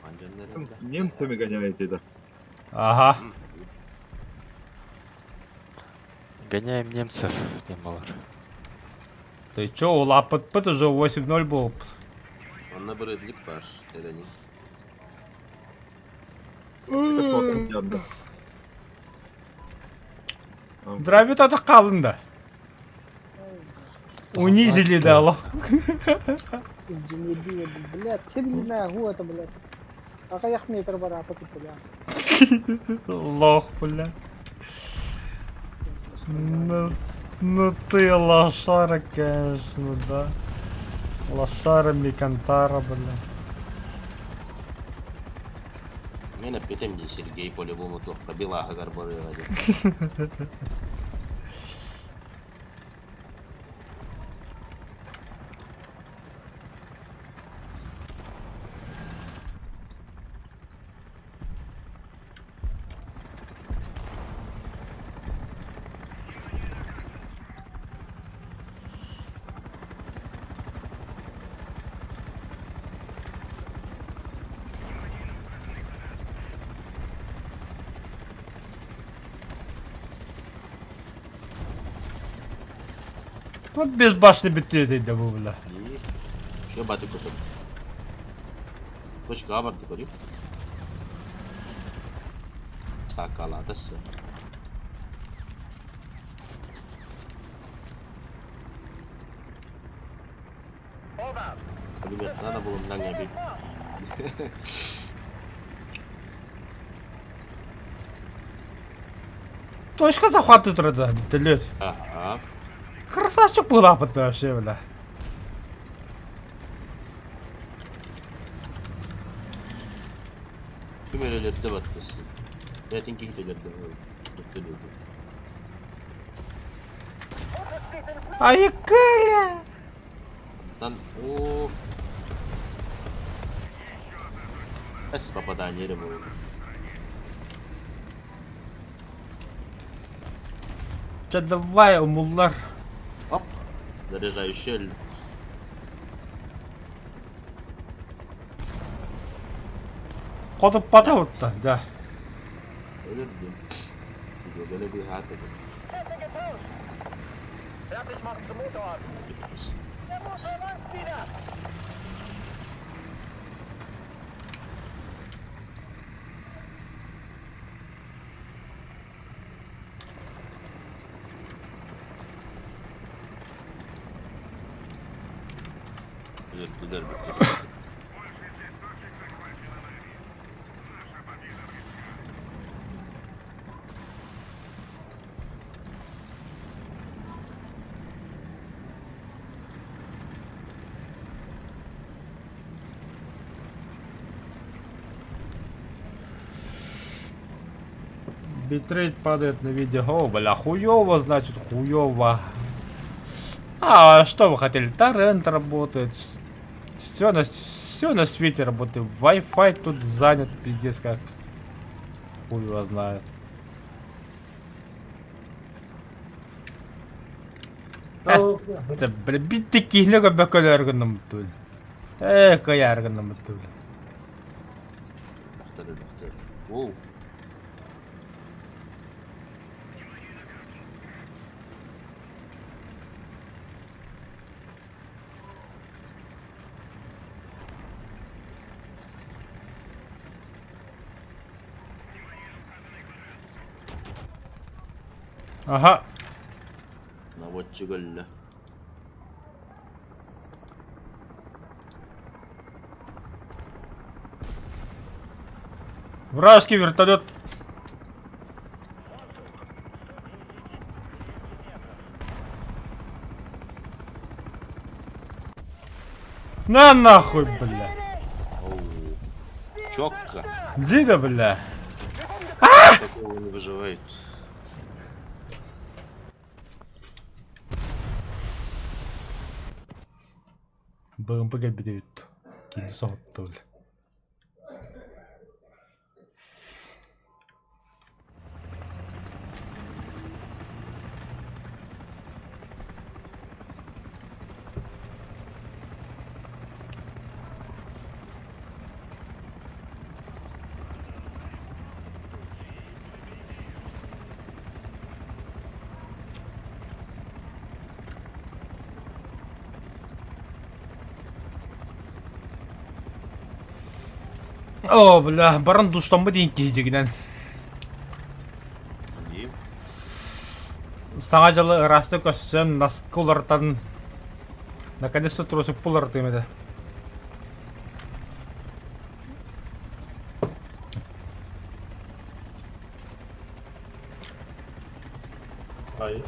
Анжанларында. Немцами гоняете, да. Ага. Гоняем немцев, немалар. Ты чё, у Лапот уже 8-0 был. Онна бір әділік бар. Әдәне. Посмотрим, yandı. Драйвер тогда қалында. Унизили, да, лох. Инженерия, блядь, темная это, блядь. А как метр бара, потом, блядь. Лох, бля. Ну ты лошара, конечно, да. Лошара Микантара, бля. Мен әпкетемде Сергей по-любому тоққа белаға гарбары ғады. Ну, безбашенный битый для бля. İyi. Şuraya batık otur. Точка А барды көрейік. Сақаладысы. Ребят, надо было много бить. Точка захватывает рода, блядь. Ага. Красавчик была вообще, бля. Tüm ölülerde battısı. Zaten ki gidiyorlar da. Öldürüyordu. Ayıkılı. Lan ooo. Без попадания было. Че, давай, умуллар. Оп. Заряжающий. Kodum pata vurdu, da. Ölürdüm. Gidiyor böyle bir hayat edim. Öldürdüler bir. Битрейт падает на видео. О, бля, хуёво, значит, хуёво. А что вы хотели? Торрент работает. Все на свете работает. Wi-Fi тут занят, пиздец как. Хуй его знает. Это, бля, битти киhlöga бөкөлөргүнүм тул. Каяргыным тул. Baktır. Ooo. Ага. Наводчик öldü. Вражеский вертолет. На нахуй, бля. Оу. Чокка. Дида, бля. Такого не выживает. БМП бедеют. Кинесот, бля. О, бля, баран душтан дейін кейдегінен. İyi. Саңа жылы ырасы көссен наскы улартан. Наконец-то трусик пулар тымеді. Ай.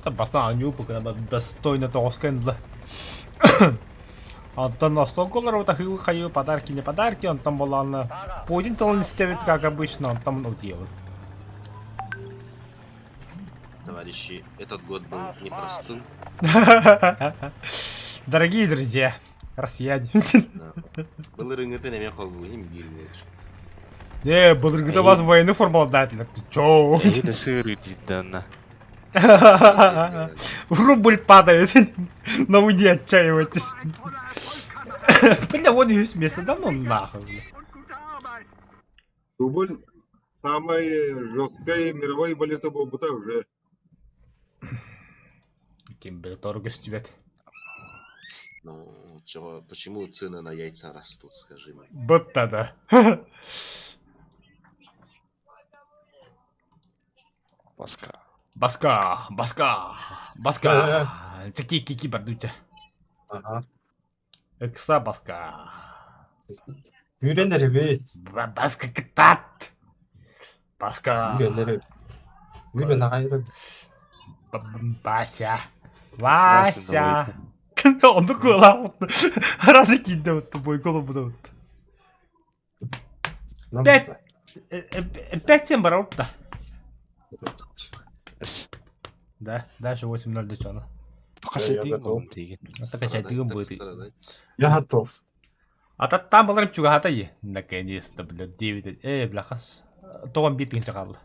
Басаң нюпы, когда достойно того скендла. Антон на 100 долларов такие хаю подарки, не подарки, он там была на Путин то не ставит, как обычно, он там делает. Товарищи, этот год был непростым. Дорогие друзья, россияне. Был рынок, не мехал бы, им били. Не, был рынок, у вас военный формалдатель, ты чё? Это сырый дидана. Рубль падает, на уне отчаивайтесь. Бля, вон и с места, да ну нахуй. Рубль Самой жесткой мировой валюты болбута уже. Температура стюбет. Ну, чего, почему цены на яйца растут, скажи мне? Будто да. Баска. Баска. Кики бардуйте. Ага. Экса баска. Үйренер бе. Баска кытат. Баска. Үйренер. Үйрен ағайрын. Вася. Он кола. Разве кинда вот тобой голову вот. 5-7 бараутта. Іс. Да, дальше 8-0 до чона. Қашай Я дейін готов. оның теген. Это качать дым будет. Страдать. Я готов. А там баларым чуга хатай. Наконец-то, блядь, 9. Бляхас. То он бит инчагал.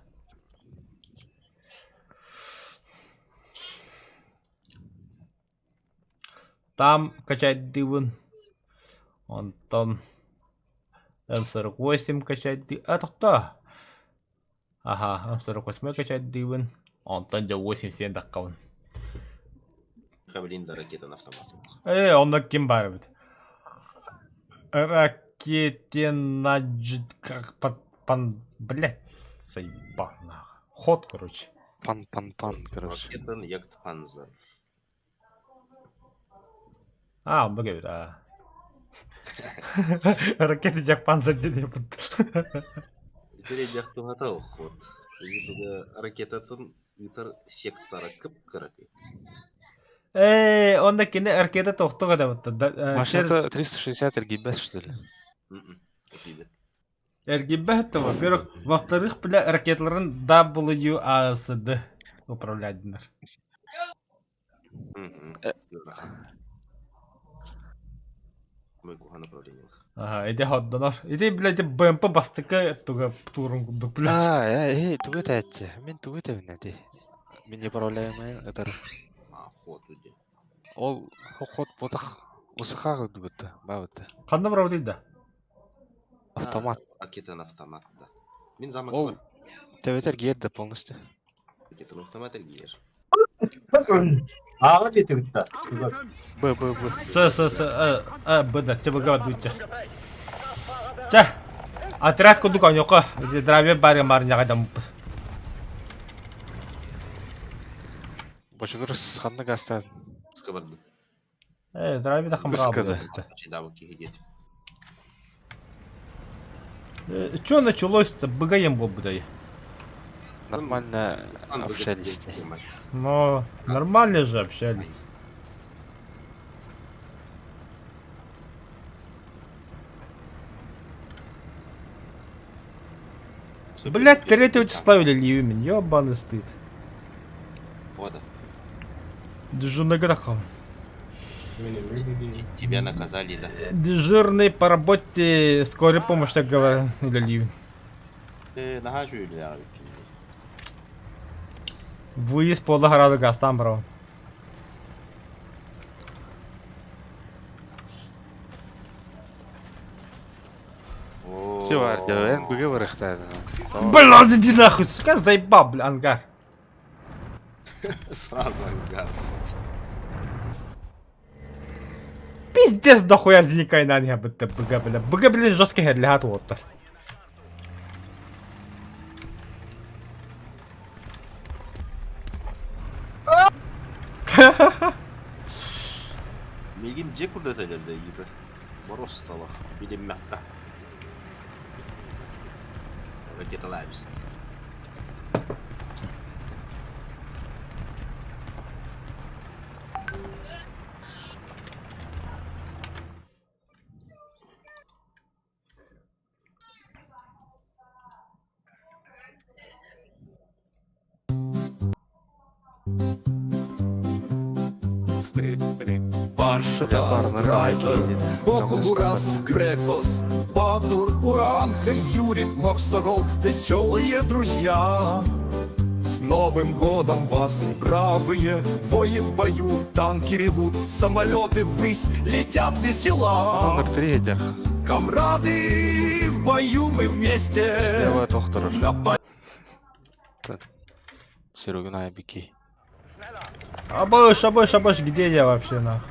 Там качать дывын. Антон. М48 качать дывын. А, кто? Ага, М48 качать дывын. Антон де 87 даққауын. Хавлинда ракета на автомате. Онда ким бар бит? Ракетенаджит как блядь, заебано. Ход, короче. Пан, короче. Ракетен Ягд Панзер. Онда кебит, Ракеты жакпан задене бут. Итер яқтуғата оқот. Итер ракетатын итер сектора кып-кыракы. Онда кине ракета тоқтуға да бут. Машина 360 RGB, что ли? RGB это, во-первых, во-вторых, бля, ракетларын WASD управляддинер. Мы куға направлениях. Ага, иде ходдонор. Иде, блядь, БМП бастыка туга турун кудук, блядь. Тугет әтті. Мен тугет әвін әді. Мен не парауляймайын, әтір. Ход уде. Ол ход ботақ ұсықағы дүбітті, бәуітті. Қанда брау дейді? Автомат. Ракетен автомат, да. Мен замок Ол бар. тәбетер герді полностью. Ракетен автомат ергеш. Аға жеті бітті. Б. Быда, тебе говорят, будьте. Ча, отряд кудук он йоқа. Иде драйве баре марняға дамып. Башығырыс қанды ғастадын. Скабарды. Драйве да хамра Выскады. Чедавы кегедет. Чё началось-то? Быгаем был бы, да я. Нормально общались. Но нормально же общались. Блять, 3 числа или Ливимин, ёбаный стыд. Вода. Дежурный грахом. Тебя наказали, да? Дежурный по работе скорой помощи, так говорят, или Ливин. Нахажу или я? Выезд по Лаграду газ, там, бро. Все, Арден, бұғы вырықтады. Бля, иди нахуй, сука, заебал, бля, ангар. Сразу ангар. Пиздец, дохуя зеникай на них, бля. Быга, бля, жесткий хедлигат вот. Мегин же курда тәлерді еді. Мороз стало. Билем мякка. Ракеталаймыз. Барны райки Богу раз Грекос, Бадур, Уранха, Юрик, Моксорол, веселые друзья. С Новым годом вас, бравые, вои в бою, танки ревут, самолеты ввысь летят весела. Номер 3 едер. Камрады в бою мы вместе. Слева тохтырыр. На Серегин Айбики. Абыш, где я вообще, нахуй?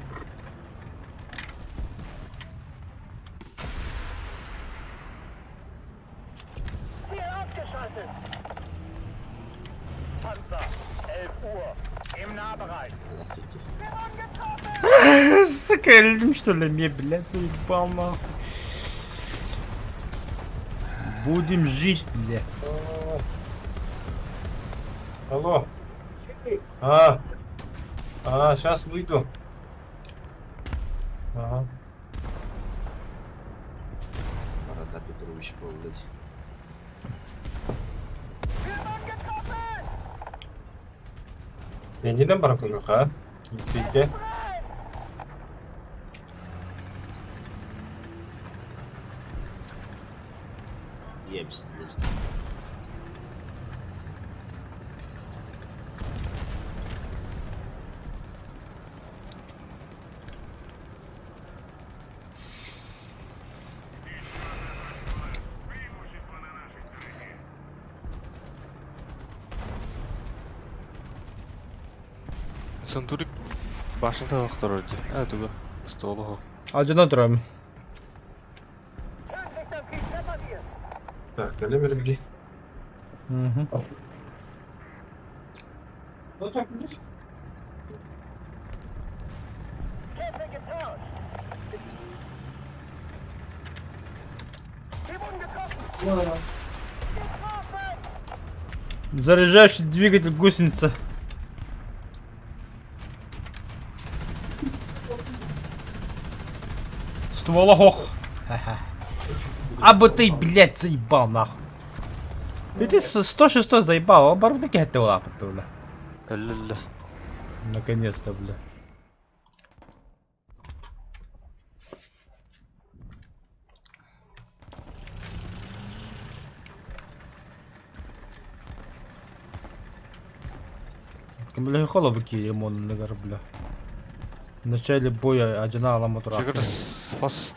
Здравствуйте. Сука, эльм, что ли, мне, блядь, заебал, нахуй. Будем жить, бля. Алло. Сейчас выйду. Ага. Борода Петрович полдать. Ben neden bırakın yok ha? Gittikte. Yemsinler. Сантурик башында тохтырыр. Түгө. Столу хок. Acına durayım. Так, öyle bir şey. Hı. Заряжающий двигатель гусеница. Ствола хох. А бы ты, блядь, заебал, нахуй. Ведь ты 106 заебал, а барбеки хотел лапать, бля. Элле. Наконец-то, бля. Бля, холобки лимон, бля. В начале боя одна аламатура. Чигырс фас.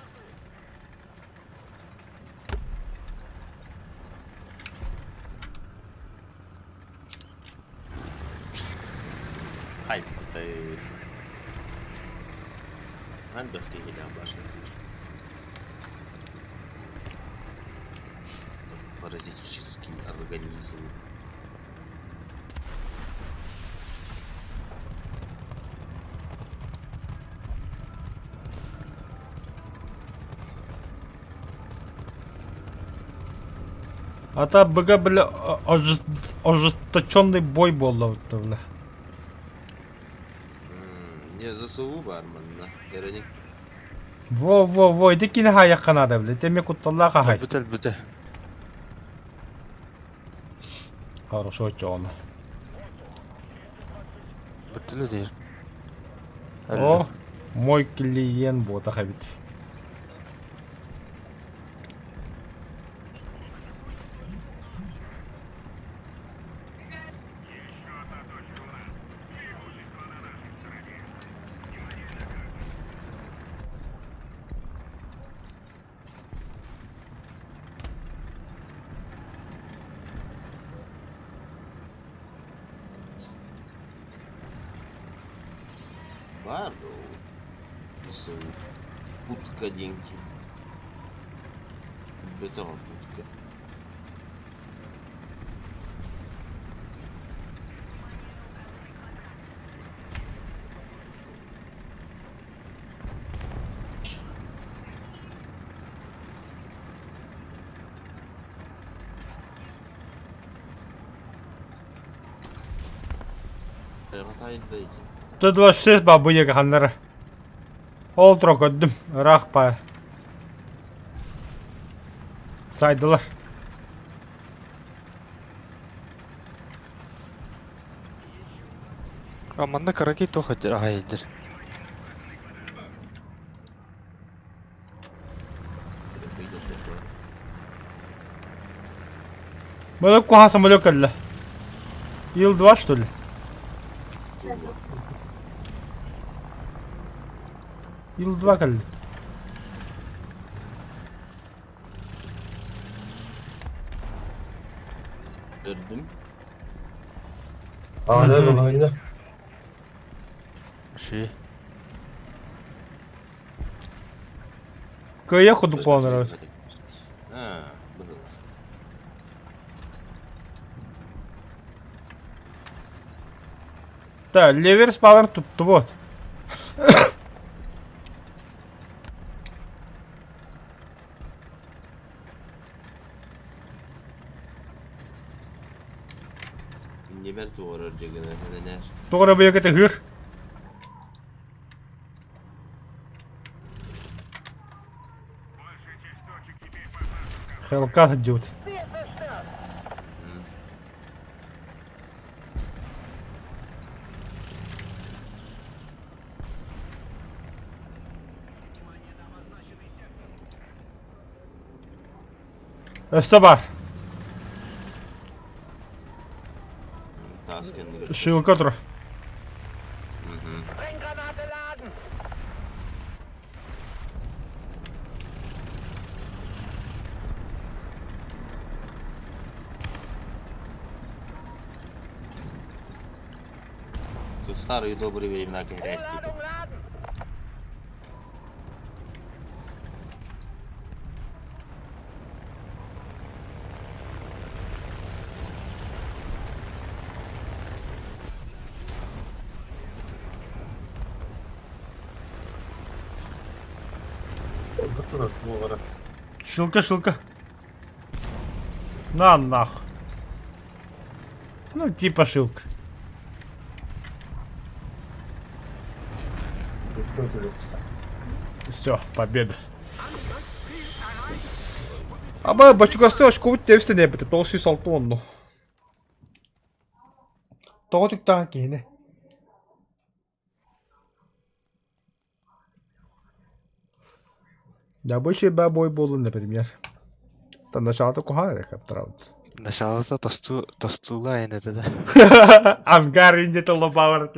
Haydi ты. Андохты не дам башня. Паразитический организм. А та быга, бля, ожесточенный бой был, бля. Не ЗСУ бармын, Ереник. Во, иди кине хай якканада, бля. Теме кутталлаха хай. Бүте. Хорошо, чон. Бүтеле дейр. О, мой клиент бота хабит. Бар сын будка деньги. Бетон будка. Т-26 Т-26 бабы ягаханнары. Ол трок өддім, рақ па. Сайдылар. Аманда караки тохадыр агайдыр. Бадак куха самолет калла. Ил-2, что ли? Ил-2 калла. Gördüm. Aa ne bu oyunda? Şey, Kaya kudu puanları. Ha, burada. Да, Леверс bağlarını tuttu bu. Ne belki uğrar diye ne. Doğru bu yakıtı hır. Хелкат идет. Эстабар. Task'ın Шилкотр. Тут старые добрые времена, как грязь типа. Шилка. На нах. Ну, типа шилка. Все, победа. Ama Бачугасы школу тевсте не бите, толши салтонно. Тоотик танки. Да больше бабой был, например. Там начало кухаря, как правда. началото тостула енеді да. Ангар инде толлабавар.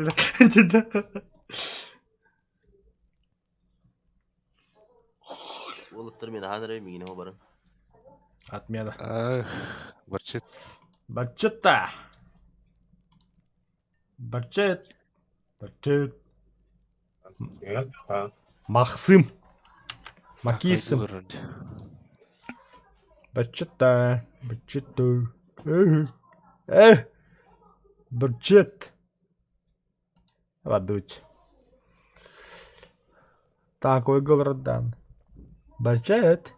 Олыттыр мен ханыры миңіне о бары. Отмена. Ах, барчет. Бачета. Бачет. Махсым. Макисым. Бачета. Бачет. Радуть. Так, ой, Голрадан. Бачет.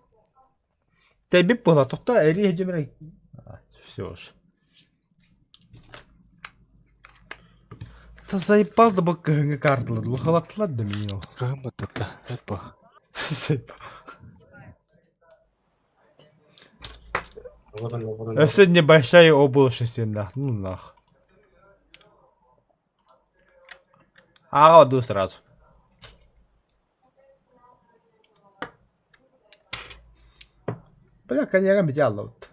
Тебе было, то эри хеджемрей. Все ж. Та заебал да бак картла, халатлад да меня. Кымытыта, эпа. Заебал. Это небольшая область, нах. Ну нах. А, иду сразу. Бля, коняга медиал вот.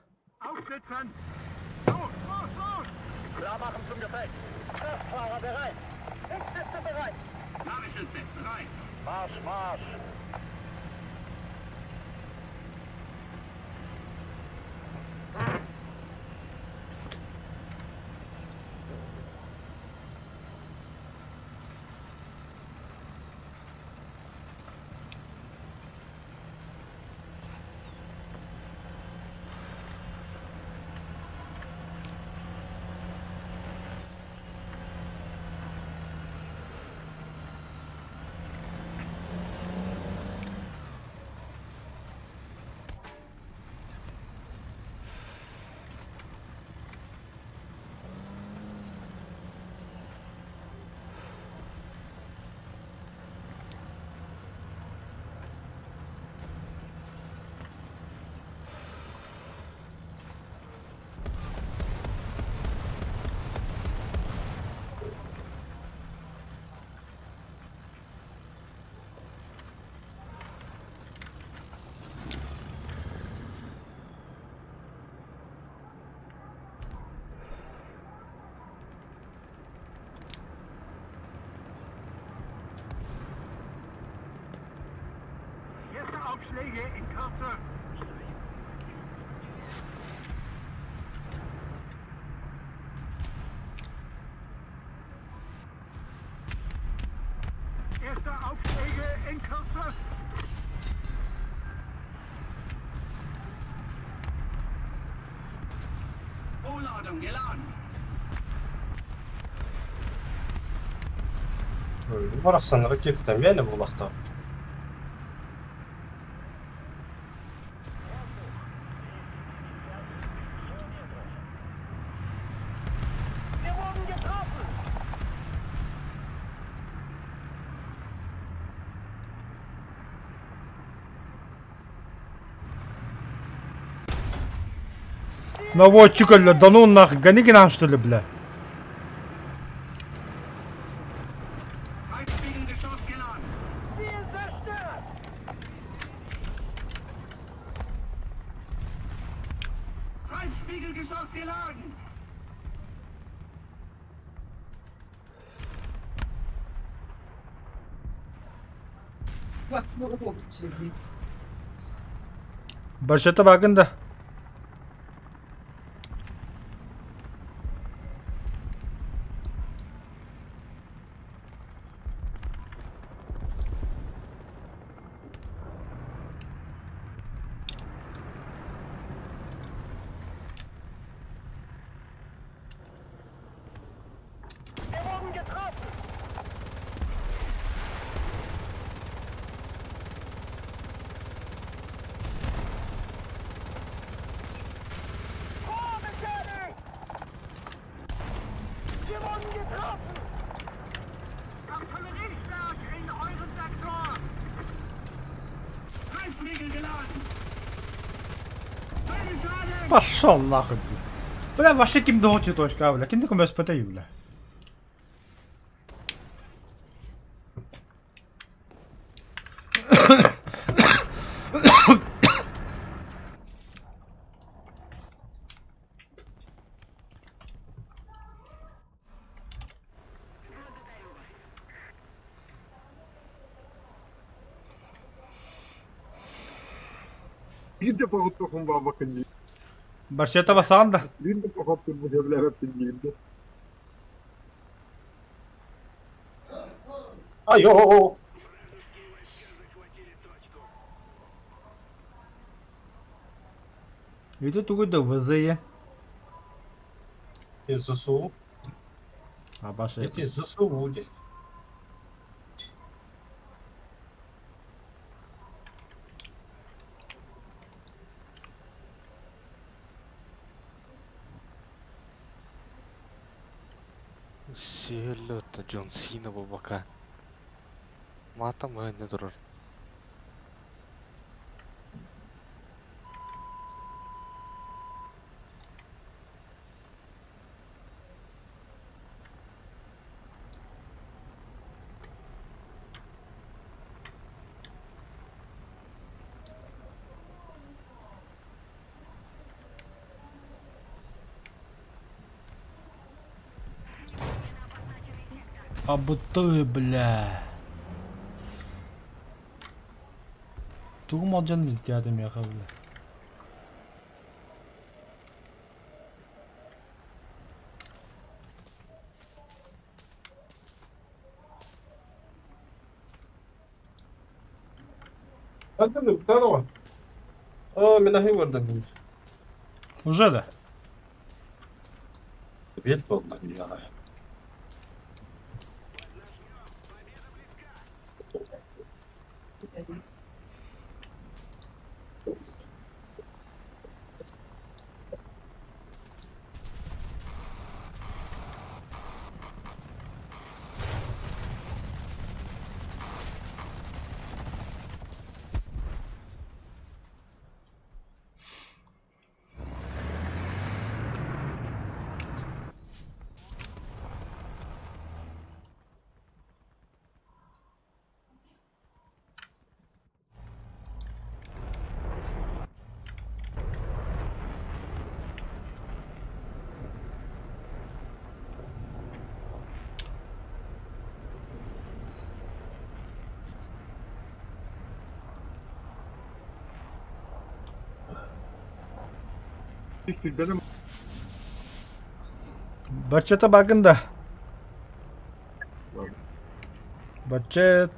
Aufschläge in Kürze. Барасан ракетадан бәлі бұлақта. Наводчик, да ну нахуй, гони к нам что ли, бля. Başata bakın da. Пошел нахуй, бля. Бля, вообще кем долчи точка, бля. Кем такой СПТ, бля. Bir de pahat tohum bakın diye. Başata basan da. Bir de pahat bu evler hep dinleyildi. Айо! Это тугой да ВЗЕ. Із ЗСУ. А баша. Це із ЗСУ. Сүйелі Джон Сина бұл бака. Матам өйінде тұрыр. А ты, бля. Тугum alacaksın ihtiyacım ya bля. Антони, здорово. О, мене Гіварда був. Уже да. Вільто, я. İşte benim Başata bakın da. Budget.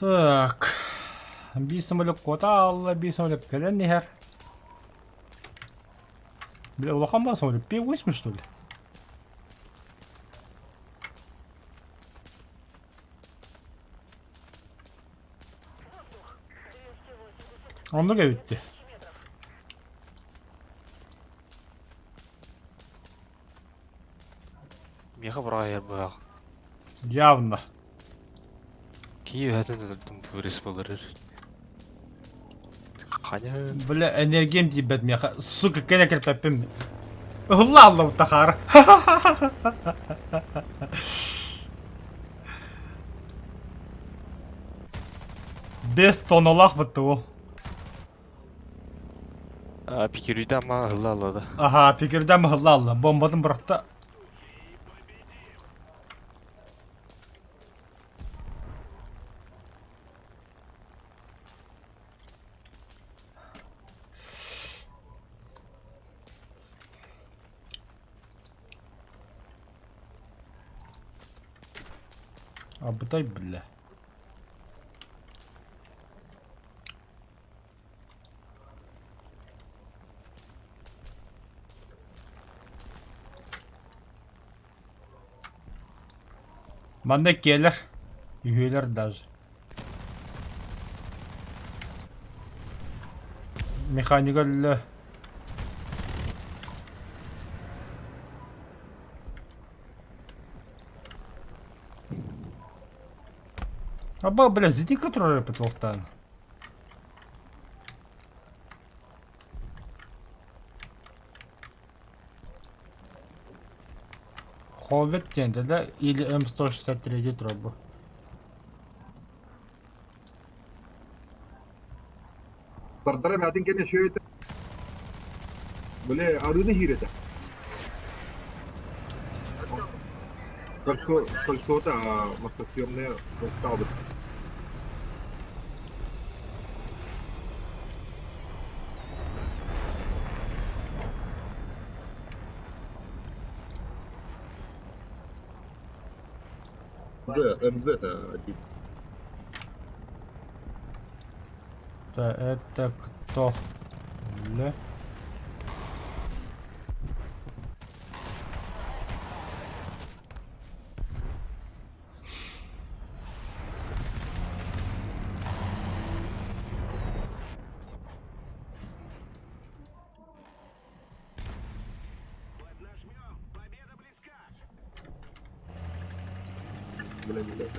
Так. Bir самолет кота алла, bir самолет каленнихер. Бля, улахан ба самолет? P8 что ли? Он много bitti. Меха брайер бак. Явно. Киев хатан дым республикалар. Ханя Бля, энергиям дебет мяха. Сука, кене керпепим. Алла утахар. Без тонолах бітті ол. пикирүйдө ама ылла алады. Аха, пикирден мыхылла алла. Бомбадың бұрақта. Абытай, бля. Manda gelir. Üyeler даже. Mechanical. Аба, бля, зайди, который потолктан. Ховет тенде, да? Или М163 трубу. Sardara Metin gene şöyle böyle adını hirete. Kalsota mastasyonuna muhtabe. Да, МЗ-то один. Да, это кто? Бля. Блин.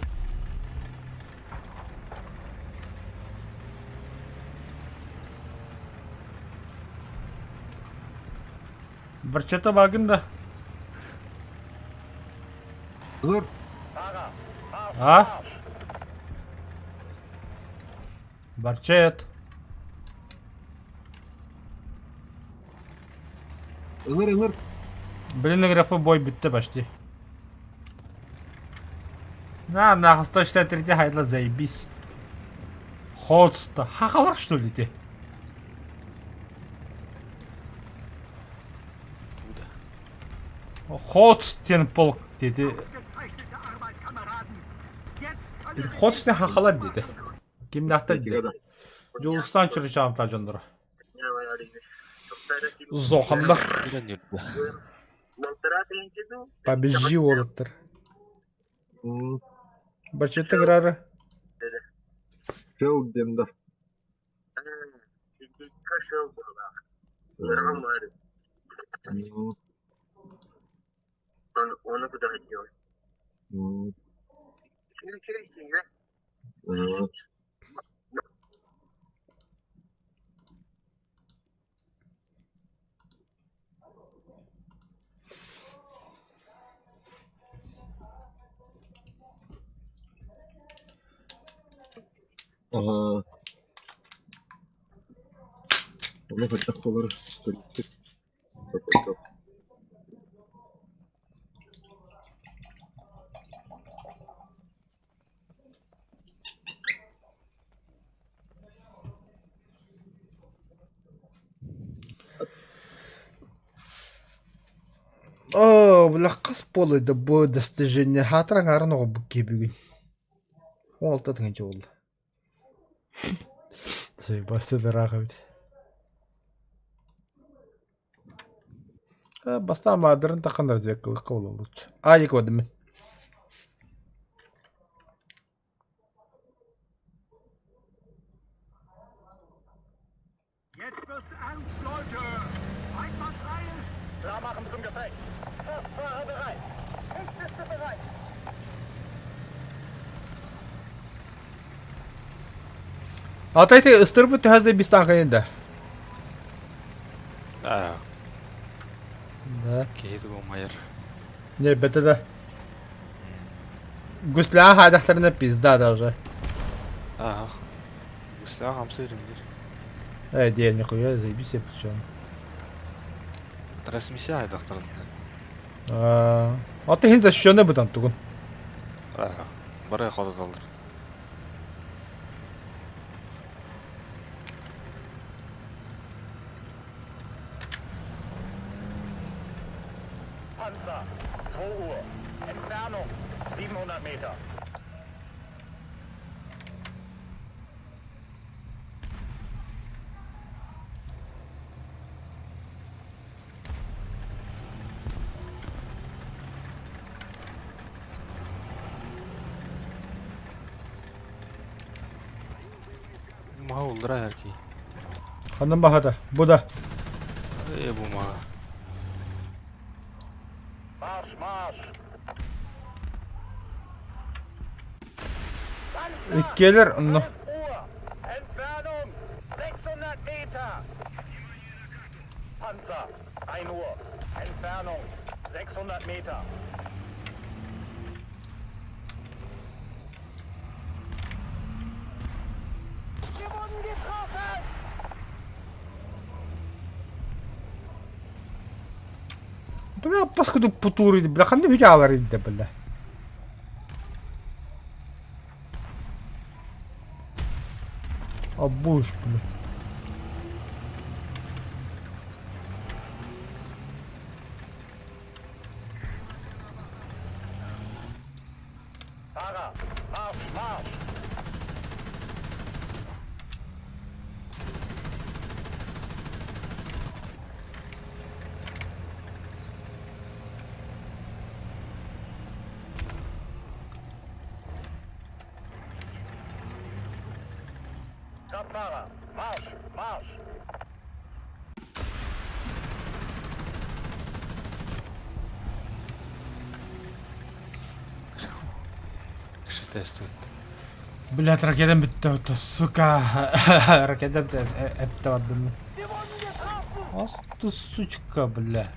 Barçata bakın da. Dur. Ha? Barçet. Ыңыр. Блин, графа бой битті почти. На 163 хайла заебись. Ходста. Хахалар что ли ты? Ходстен полк dedi. Ходстен хахалар dedi. Kim nahtar dedi. Julustan çırışam tacanlara. Zohanlar. Билен жүрдү. Побежи олыптыр. Barçeta грары. Шел демда. Onu da ediyor. Şimdi ya. Ага. Onu kaçakları söyleyecek. О, бля, қас болды бұл достижение. Хатыран арын оғы бүкке бүгін. 16 тыңыншы болды. Заебался дырахать. Баста мадырын таққан разведка қылыққа болу лучше. Алик одымен. Атайты ыстырып өтті хаздай бистан қайында. А, Да. кейді болмайыр. Не, беті да. Гуслян хайдақтарына пизда да уже. А, үсті қамсы еремдер. Дел, нихуя, заебись я причем. Трансмиссия айдақтарын. Аты хин защищенный бұдан тұғын. А, бары қодат алыр. Panzer, 2 Uhr. Entfernung 700 Meter. Маға олдыра әркей. Қанын бағады. Бұ да. Bu mağa. Marsch, Marsch. Gelir. No. 12 Uhr. Entfernung 600 Meter. Panzer, 1 Uhr. Entfernung 600 Meter. Wir wurden getroffen! Бля, паскуду путури, бля, ханны хүчаалар инде, бля. Абуш, бля. Fahrer, Marsch, Marsch! Kraftfahrer, Marsch, Marsch! Кіші тест өтті. Блядь, ракетам бітті өтті, сука. Ракетам әпті вадым. Ас ты сучка, бля.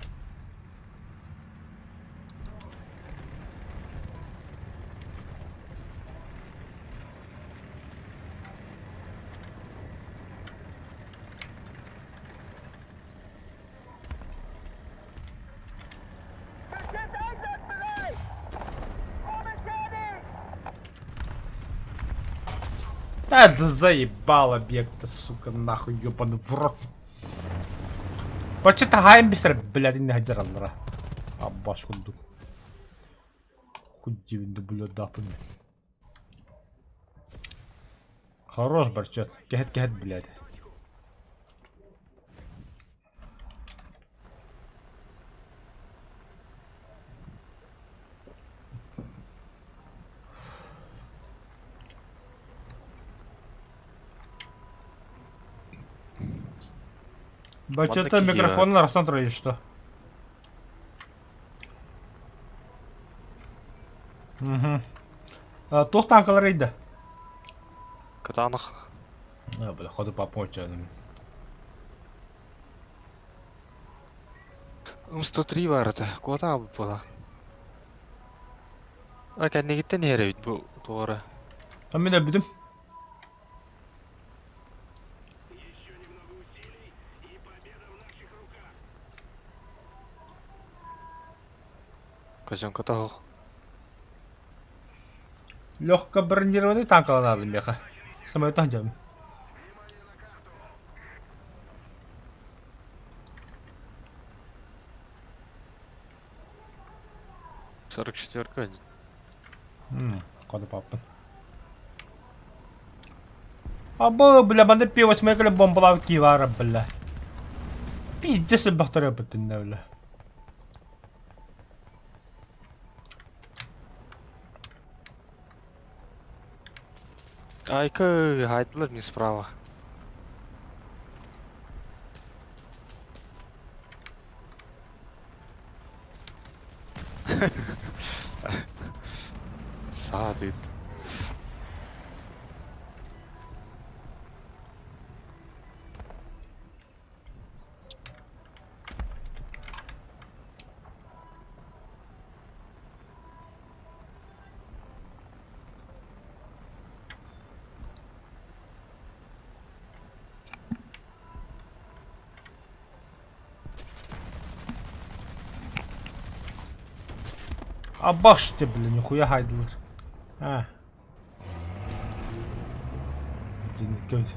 Да заебал объект, сука, нахуй, ёбаный в рот. Почти тагаем быстро, блядь, не хадер аллара. Аббаш худу. Худивинду, блядь, дапами. Хорош, барчат. Кехет, блядь. Бачата микрофон арасан тұрайды, что? Тоқтан қалар еді? Катанық. Бля, ходу попочь, жадым. 103 барды. Кота абы бола. Кәдіне кеттен ері өйт бұл тоғыры. Мен өбідім. Казенка тағы. Легко бронированный танк надо, меха. Самолетан жадым. Сорок четверка. Ходу папа. Або, бля, манда P8 көлі бомбалау кивара, бля. Пиздец бақтары бітінді, бля. Айка, хайдылар мен справа. Садит. А баш ты, бля, нихуя хайдлер. А. Извините.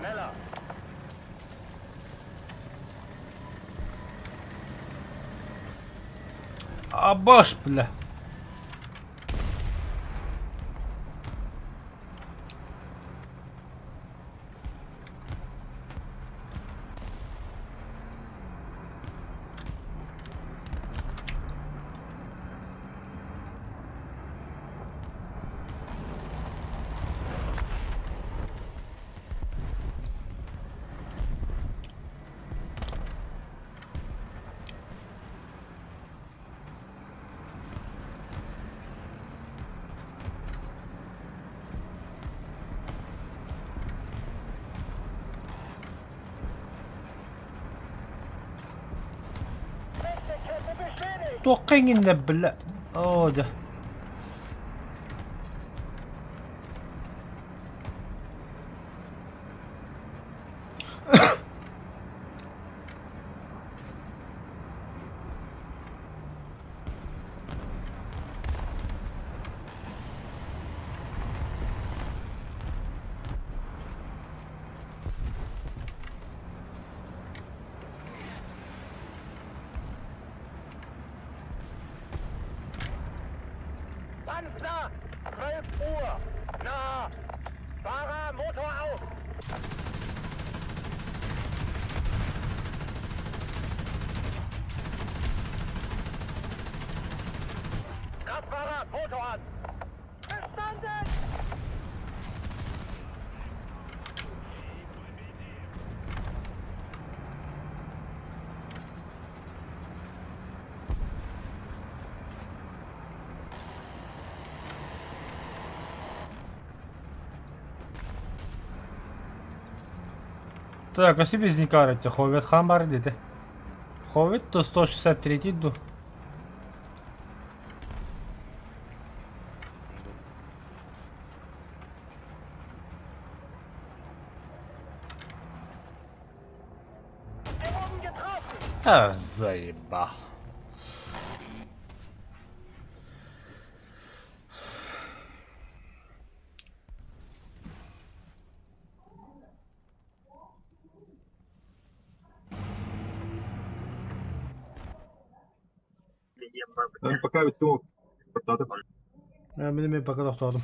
Schneller! А баш, бля. توقعين انه بلا اوه ده Panzer! 12 Uhr! Na! Fahrer, Motor aus! Radfahrer, Motor an! Verstanden! Так, а себе не карате, Ховет Хамбар деди. Ховет то 163 ду. А, заебал. Ben пока ведь думал, Benim bir bakı doktorum.